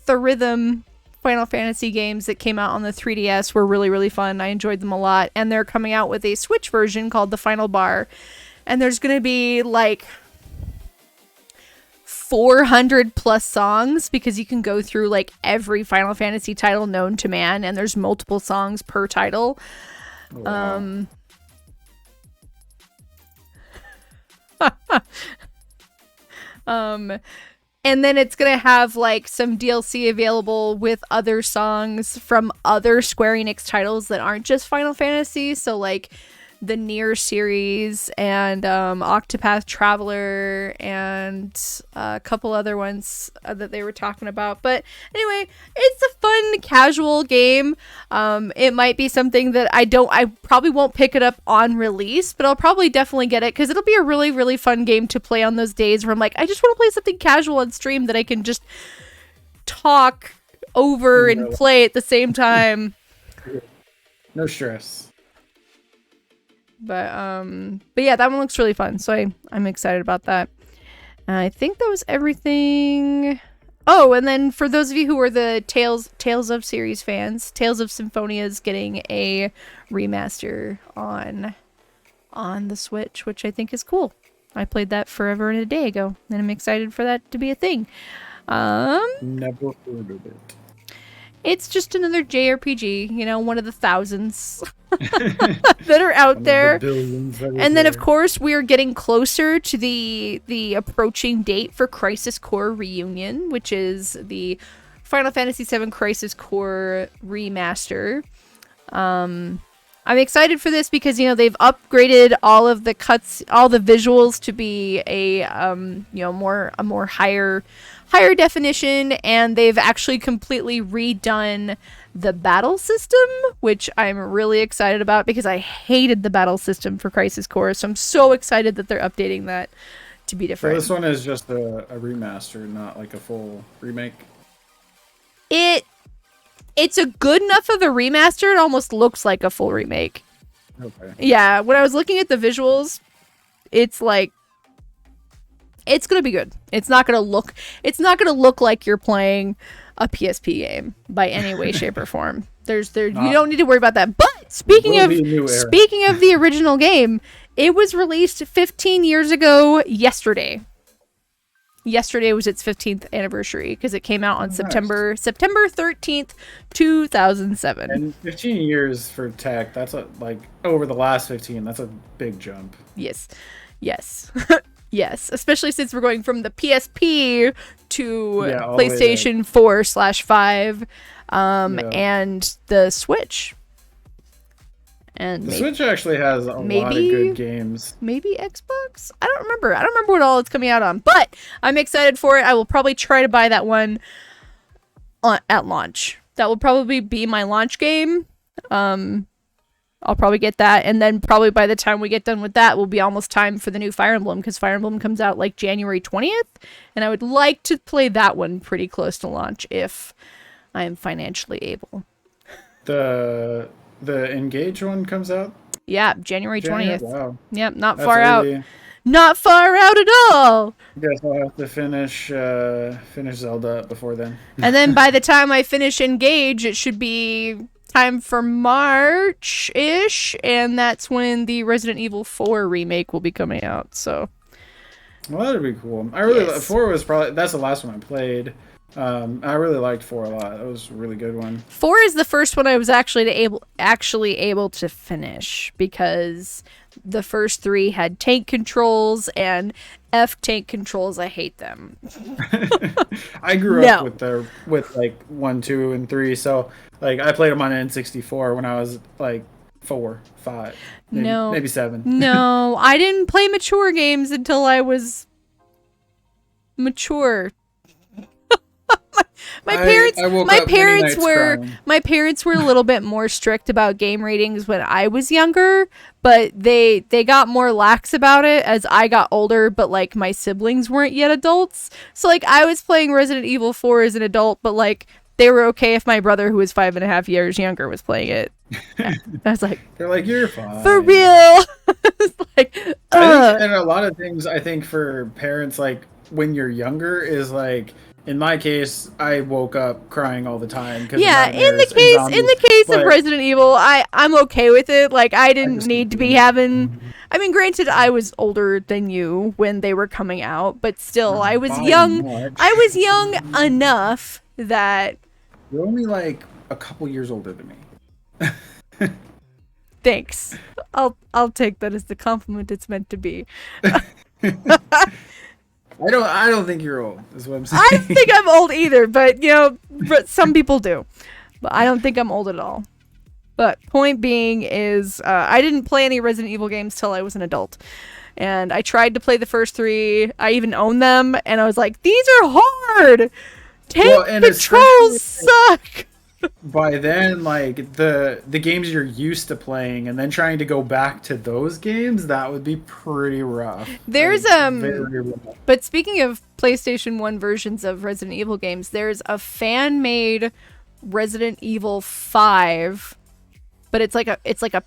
rhythm Final Fantasy games that came out on the 3DS were really, really fun. I enjoyed them a lot. And they're coming out with a Switch version called the Final Bar. And there's going to be like 400 plus songs, because you can go through like every Final Fantasy title known to man, and there's multiple songs per title. Wow. And then it's going to have like some DLC available with other songs from other Square Enix titles that aren't just Final Fantasy. So like the Nier series and Octopath Traveler and a couple other ones that they were talking about. But anyway, it's a fun casual game. It might be something that I probably won't pick it up on release, but I'll probably definitely get it, because it'll be a really, really fun game to play on those days where I'm like, I just want to play something casual on stream that I can just talk over and play at the same time. No stress. But yeah, that one looks really fun, so I'm excited about that. I think that was everything. Oh, and then for those of you who are the Tales of series fans, Tales of Symphonia is getting a remaster on the Switch, which I think is cool. I played that forever and a day ago, and I'm excited for that to be a thing. Never heard of it. It's just another JRPG, one of the thousands that are out there. And then, of course, we are getting closer to the approaching date for Crisis Core Reunion, which is the Final Fantasy VII Crisis Core remaster. I'm excited for this because, they've upgraded all of the all the visuals to be a more higher definition, and they've actually completely redone the battle system, which I'm really excited about because I hated the battle system for Crisis Core, so I'm so excited that they're updating that to be different. So this one is just a remaster, not like a full remake? It's a good enough of a remaster, it almost looks like a full remake. Okay. Yeah, when I was looking at the visuals, it's like, it's gonna be good. It's not gonna look like you're playing a PSP game by any way, shape, or form. You don't need to worry about that. But speaking of the original game, it was released 15 years ago yesterday. Yesterday was its 15th anniversary because it came out on September 13th, 2007. And 15 years for tech, that's over the last 15, that's a big jump. Yes. Yes, especially since we're going from the PSP to PlayStation 4/5 and the Switch. And the Switch actually has a lot of good games. Maybe Xbox? I don't remember what all it's coming out on, but I'm excited for it. I will probably try to buy that one at launch. That will probably be my launch game. I'll probably get that, and then probably by the time we get done with that, will be almost time for the new Fire Emblem, because Fire Emblem comes out like January 20th, and I would like to play that one pretty close to launch if I am financially able. The Engage one comes out? Yeah, January 20th. Wow. Yep, not far out. Not far out at all! I guess I'll have to finish Zelda before then. And then by the time I finish Engage, it should be time for March-ish, and that's when the Resident Evil 4 remake will be coming out, so. Well, that'd be cool. I really 4 was that's the last one I played. I really liked 4 a lot. That was a really good one. 4 is the first one I was actually able to finish, because the first 3 had tank controls, and F tank controls, I hate them. I grew up with 1, 2, and 3, so I played them on N64 when I was 4, 5, maybe 7. No, I didn't play mature games until I was mature. My parents were a little bit more strict about game ratings when I was younger, but they got more lax about it as I got older, but my siblings weren't yet adults. So I was playing Resident Evil 4 as an adult, but they were okay if my brother, who was 5.5 years younger, was playing it. I was like, they're like, you're fine. For real. And a lot of things I think for parents, when you're younger, is in my case, I woke up crying all the time. Yeah, in the case of Resident Evil, I'm okay with it. I didn't need to be having. I mean, granted, I was older than you when they were coming out, but still, I was young. I was young enough that. You're only a couple years older than me. Thanks. I'll take that as the compliment it's meant to be. I don't think you're old, is what I'm saying. I don't think I'm old either, but some people do. But I don't think I'm old at all. But point being is, I didn't play any Resident Evil games till I was an adult. And I tried to play the first 3. I even own them, and I was like, these are hard! Tank controls suck! By then, the games you're used to playing, and then trying to go back to those games, that would be pretty rough. There's but speaking of PlayStation 1 versions of Resident Evil games, there's a fan-made Resident Evil 5, but it's like a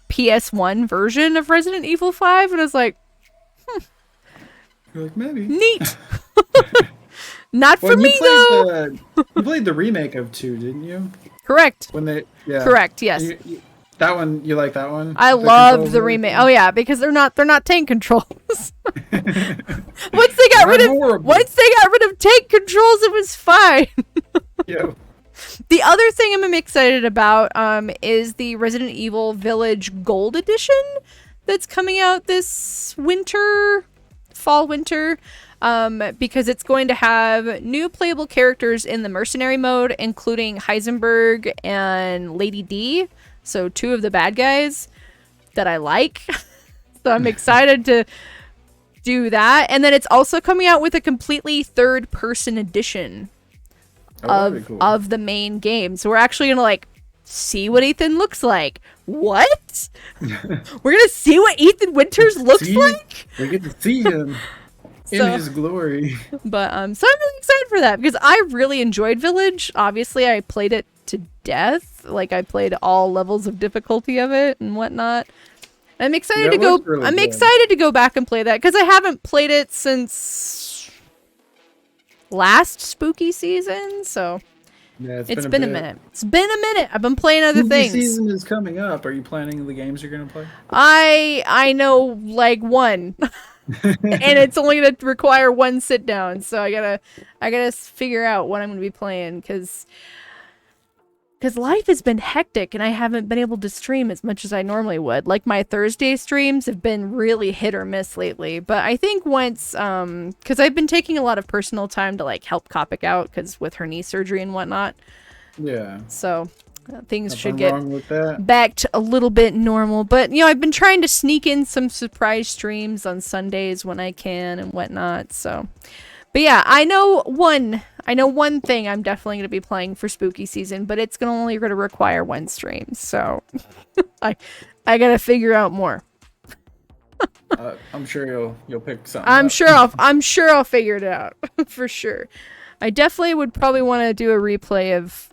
PS1 version of Resident Evil 5, and I was like, You're like, maybe. Neat. Not for me, though. You played the remake of 2, didn't you? Correct. Correct, yes. That one, you like that one? I love the remake. Oh yeah, because they're not tank controls. Once they got rid of tank controls, it was fine. Yeah. The other thing I'm excited about is the Resident Evil Village Gold Edition that's coming out this fall winter. Because it's going to have new playable characters in the mercenary mode, including Heisenberg and Lady D, so 2 of the bad guys that I like. So I'm excited to do that. And then it's also coming out with a completely third-person edition of the main game. So we're actually gonna like see what Ethan looks like. What? We're gonna see what Ethan Winters looks like? We get to see him in his glory. But so I'm really excited for that because I really enjoyed Village. Obviously, I played it to death. Like I played all levels of difficulty of it and whatnot. I'm excited to go. Really I'm excited to go back and play that because I haven't played it since last spooky season. So yeah, it's been a minute. It's been a minute. I've been playing other things. Season is coming up. Are you planning the games you're gonna play? I know like one. And it's only gonna require one sit down, so I gotta figure out what I'm gonna be playing because life has been hectic and I haven't been able to stream as much as I normally would. Like my Thursday streams have been really hit or miss lately, but I think once because I've been taking a lot of personal time to like help Kopic out because with her knee surgery and whatnot. Yeah. So things Nothing should get wrong with that. back to a little bit normal. But, you know, I've been trying to sneak in some surprise streams on Sundays when I can and whatnot. So, but yeah, I know one thing I'm definitely going to be playing for spooky season, but it's only going to require one stream. So I got to figure out more. I'm sure you'll pick something. I'm sure I'll figure it out for sure. I definitely would probably want to do a replay of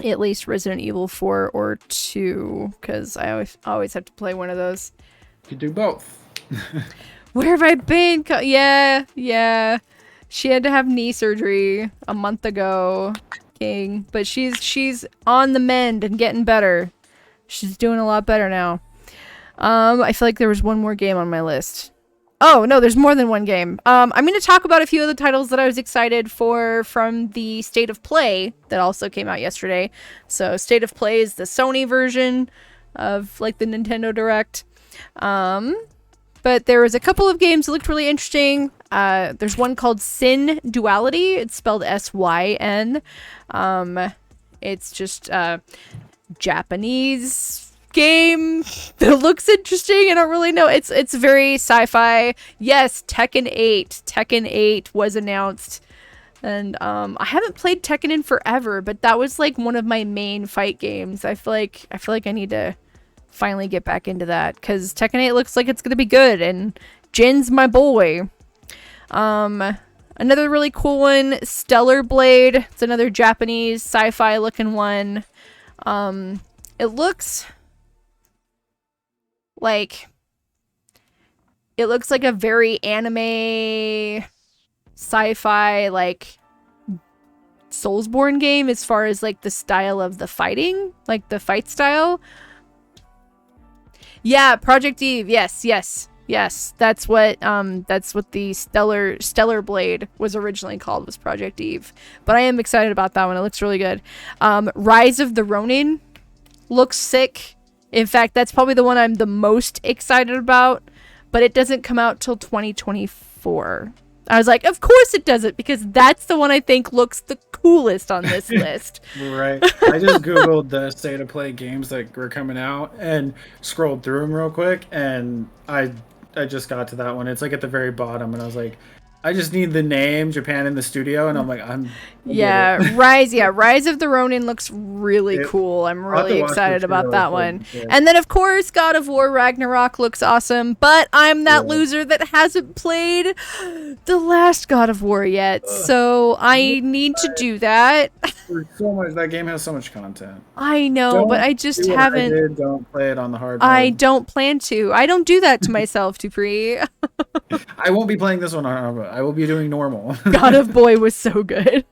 at least Resident Evil 4 or 2 because I always have to play one of those. You could do both. Where have I been? Yeah. She had to have knee surgery a month ago, King. But she's on the mend and getting better. She's doing a lot better now. I feel like there was one more game on my list. Oh, no, there's more than one game. I'm going to talk about a few of the titles that I was excited for from the State of Play that also came out yesterday. So State of Play is the Sony version of like the Nintendo Direct. But there was a couple of games that looked really interesting. There's one called Sin Duality. It's spelled S-Y-N. It's just Japanese game that looks interesting. I don't really know. It's very sci-fi. Yes, Tekken 8 was announced. And I haven't played Tekken in forever, but that was like one of my main fight games. I feel like I need to finally get back into that because Tekken 8 looks like it's gonna be good and Jin's my boy. Another really cool one, Stellar Blade. It's another Japanese sci-fi looking one. It looks like a very anime sci-fi like Soulsborne game as far as like the style of the fighting, like the fight style. Yeah, Project Eve. Yes. That's what the Stellar Blade was originally called, was Project Eve. But I am excited about that one. It looks really good. Rise of the Ronin looks sick. In fact, that's probably the one I'm the most excited about, but it doesn't come out till 2024. I was like, of course it doesn't, because that's the one I think looks the coolest on this list. Right. I just Googled the State of Play games that were coming out and scrolled through them real quick, and I just got to that one. It's like at the very bottom, and I was like, I just need the name, Japan in the studio, and I'm like, Rise of the Ronin looks really cool. I'm really excited about that one. Yeah. And then, of course, God of War Ragnarok looks awesome, but I'm that loser that hasn't played the last God of War yet, so I need to do that. So much. That game has so much content. I know, but I just haven't. Don't play it on the hard mode. I don't plan to. I don't do that to myself, Dupree. I won't be playing this one on hard mode. I will be doing normal. God of Boy was so good.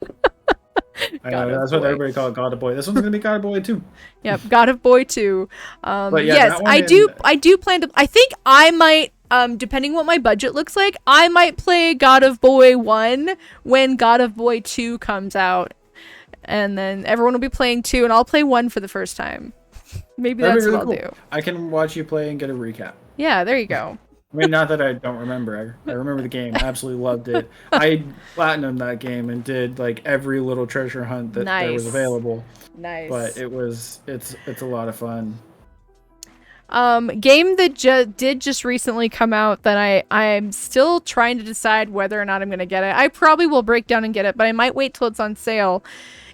I know, that's what everybody called God of Boy. This one's gonna be God of Boy 2. Yep, God of Boy 2. But yeah, yes, I do plan to. I think I might, depending what my budget looks like, I might play God of Boy 1 when God of Boy 2 comes out, and then everyone will be playing 2, and I'll play 1 for the first time. Maybe that's really what I'll do. I can watch you play and get a recap. Yeah, there you go. I mean, not that I don't remember. I remember the game. I absolutely loved it. I platinumed that game and did like every little treasure hunt that there was available. Nice. But it's a lot of fun. Game that did just recently come out that I'm still trying to decide whether or not I'm gonna get it. I probably will break down and get it, but I might wait till it's on sale.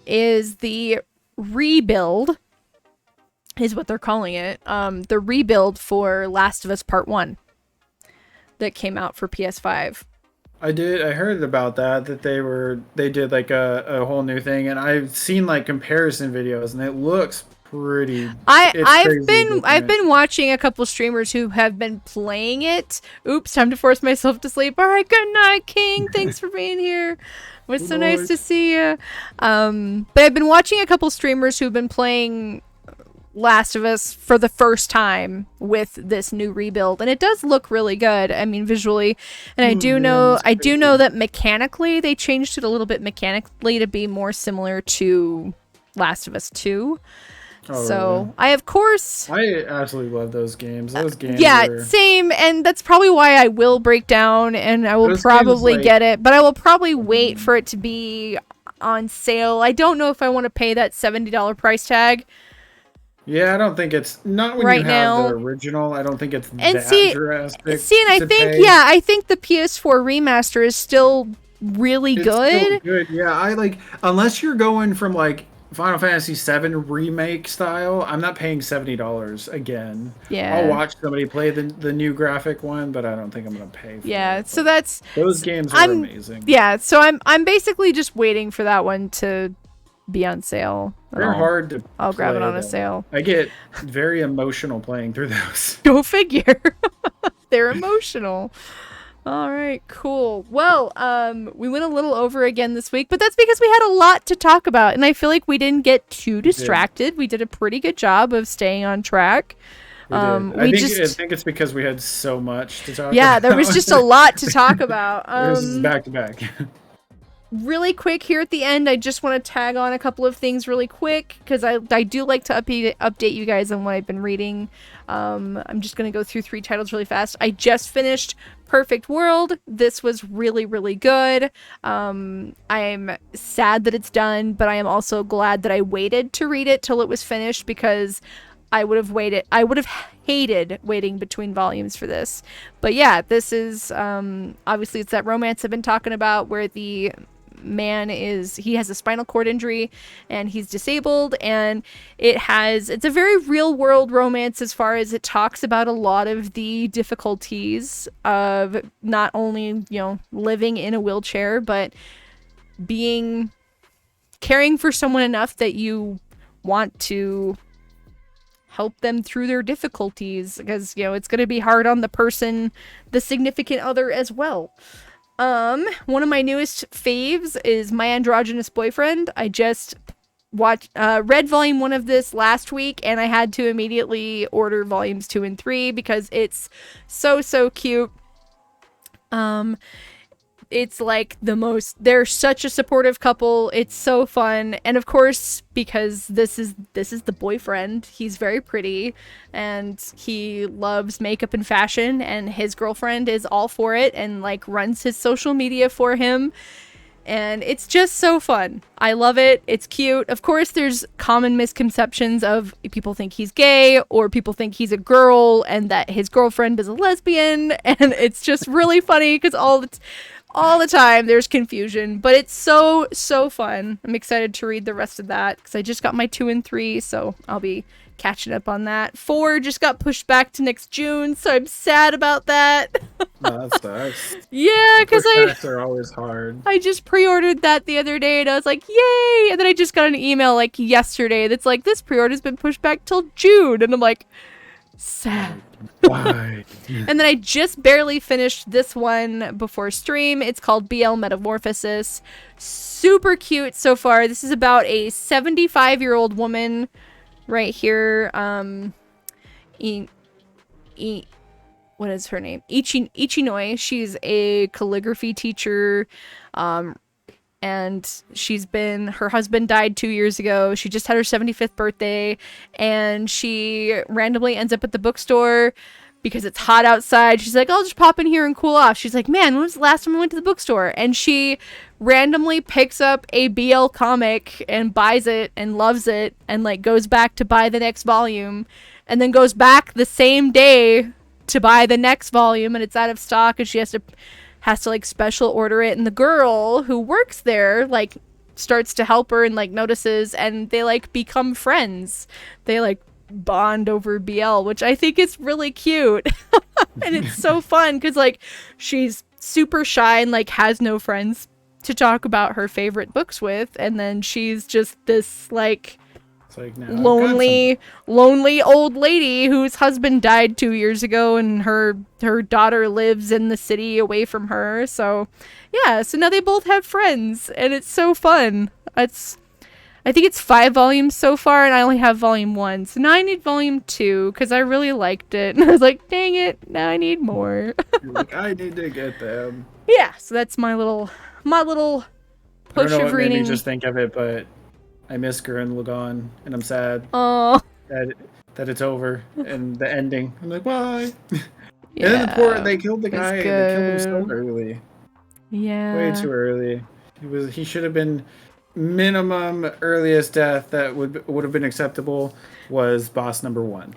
Is the rebuild, is what they're calling it. The rebuild for Last of Us Part 1 that came out for PS5. I heard about that they did like a whole new thing, and I've seen like comparison videos, and it looks pretty. I've been watching a couple streamers who have been playing it. Oops, time to force myself to sleep. All right, good night, King. Thanks for being here. It was so nice to see you. But I've been watching a couple streamers who've been playing Last of Us for the first time with this new rebuild, and it does look really good. I mean, visually, and I do know that mechanically they changed it a little bit mechanically to be more similar to Last of Us 2. Oh, so really? I absolutely love those games. Those games. Yeah, same, and that's probably why I will break down and I will probably get it, but I will probably wait for it to be on sale. I don't know if I want to pay that $70 price tag. Yeah, I don't think it's not when you have the original. I don't think it's that drastic. See, and I think the PS4 remaster is still really good. Still good. Yeah, unless you're going from like Final Fantasy VII remake style, I'm not paying $70 again. Yeah, I'll watch somebody play the new graphic one, but I don't think I'm gonna pay for it. So those games are amazing. Yeah, so I'm basically just waiting for that one to be on sale. They're hard to I'll grab it on a sale. I get very emotional playing through those. Go figure. They're emotional. All right, cool. Well, we went a little over again this week, but that's because we had a lot to talk about, and I feel like we didn't get too distracted. We did a pretty good job of staying on track. I think it's because we had so much to talk about. Yeah, there was just a lot to talk about. This is back to back. Really quick here at the end, I just want to tag on a couple of things really quick because I do like to update you guys on what I've been reading. I'm just going to go through 3 titles really fast. I just finished Perfect World. This was really, really good. I'm sad that it's done, but I am also glad that I waited to read it till it was finished because I would have hated waiting between volumes for this. But yeah, this is obviously it's that romance I've been talking about where the man he has a spinal cord injury and he's disabled, and it's a very real world romance as far as it talks about a lot of the difficulties of not only living in a wheelchair but caring for someone enough that you want to help them through their difficulties, because it's going to be hard on the significant other as well. One of my newest faves is My Androgynous Boyfriend. I just read volume 1 of this last week, and I had to immediately order volumes 2 and 3 because it's so cute. It's like they're such a supportive couple. It's so fun. And of course, because this is the boyfriend, he's very pretty and he loves makeup and fashion, and his girlfriend is all for it and runs his social media for him. And it's just so fun. I love it. It's cute. Of course, there's common misconceptions of people think he's gay or people think he's a girl and that his girlfriend is a lesbian. And it's just really funny because all the time there's confusion, but it's so fun. I'm excited to read the rest of that because I just got my 2 and 3, so I'll be catching up on that. 4 just got pushed back to next June, so I'm sad about that. No, that sucks. Yeah, because they're always hard. I just pre-ordered that the other day and I was like, yay! And then I just got an email yesterday that's like, this pre-order's been pushed back till June, and I'm like, sad. Why? And then I just barely finished this one before stream. It's called BL Metamorphosis. Super cute so far. This is about a 75-year-old woman right here. What is her name? Ichinoi. She's a calligraphy teacher. And her husband died 2 years ago. She just had her 75th birthday, and she randomly ends up at the bookstore because it's hot outside. She's like, I'll just pop in here and cool off. She's like, man, when was the last time I went to the bookstore? And she randomly picks up a BL comic and buys it and loves it and goes back to buy the next volume. and then goes back the same day to buy the next volume, and it's out of stock, and she has to like special order it, and the girl who works there like starts to help her and like notices, and they like become friends. They like bond over BL, which I think is really cute. And it's so fun because like she's super shy and like has no friends to talk about her favorite books with, and then she's just this like lonely old lady whose husband died 2 years ago, and her daughter lives in the city away from her. So yeah, so now they both have friends, and it's so fun. I think it's 5 volumes so far, and I only have volume 1, so now I need volume 2 because I really liked it, and I was like, dang it, now I need more. Like, I need to get them. Yeah, so that's my little push I don't know of what reading. made me just think of it, but I miss Gurren Lagann, and I'm sad that it's over and the ending. I'm like, why? Yeah, and then they killed the guy, and they killed him so early. Yeah, Way too early. He should have been minimum earliest death that would have been acceptable was boss number 1.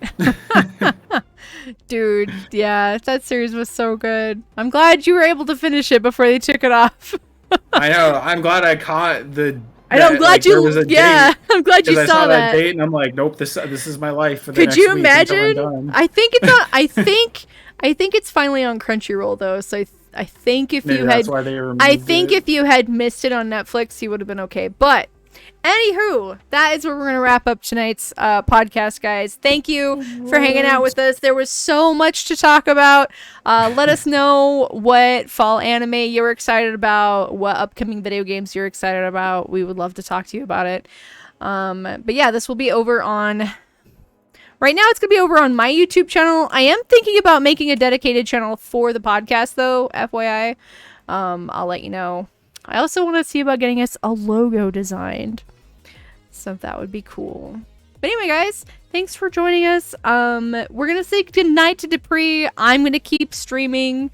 Dude, yeah, that series was so good. I'm glad you were able to finish it before they took it off. I know. I'm glad I caught the. I'm glad you. Yeah, I'm glad you saw that date, and I'm like, nope. This is my life for the Could next you week imagine? I think it's on. I think it's finally on Crunchyroll though. So I think if Maybe you that's had, why they removed if you had missed it on Netflix, you would have been okay. But anywho, that is where we're gonna wrap up tonight's podcast, guys. Thank you for hanging out with us. There was so much to talk about. Let us know what fall anime you're excited about, what upcoming video games you're excited about. We would love to talk to you about it. But yeah, this will be over on. Right now, it's going to be over on my YouTube channel. I am thinking about making a dedicated channel for the podcast, though, FYI. I'll let you know. I also want to see about getting us a logo designed. So that would be cool. But anyway, guys, thanks for joining us. We're going to say goodnight to Dupree. I'm going to keep streaming.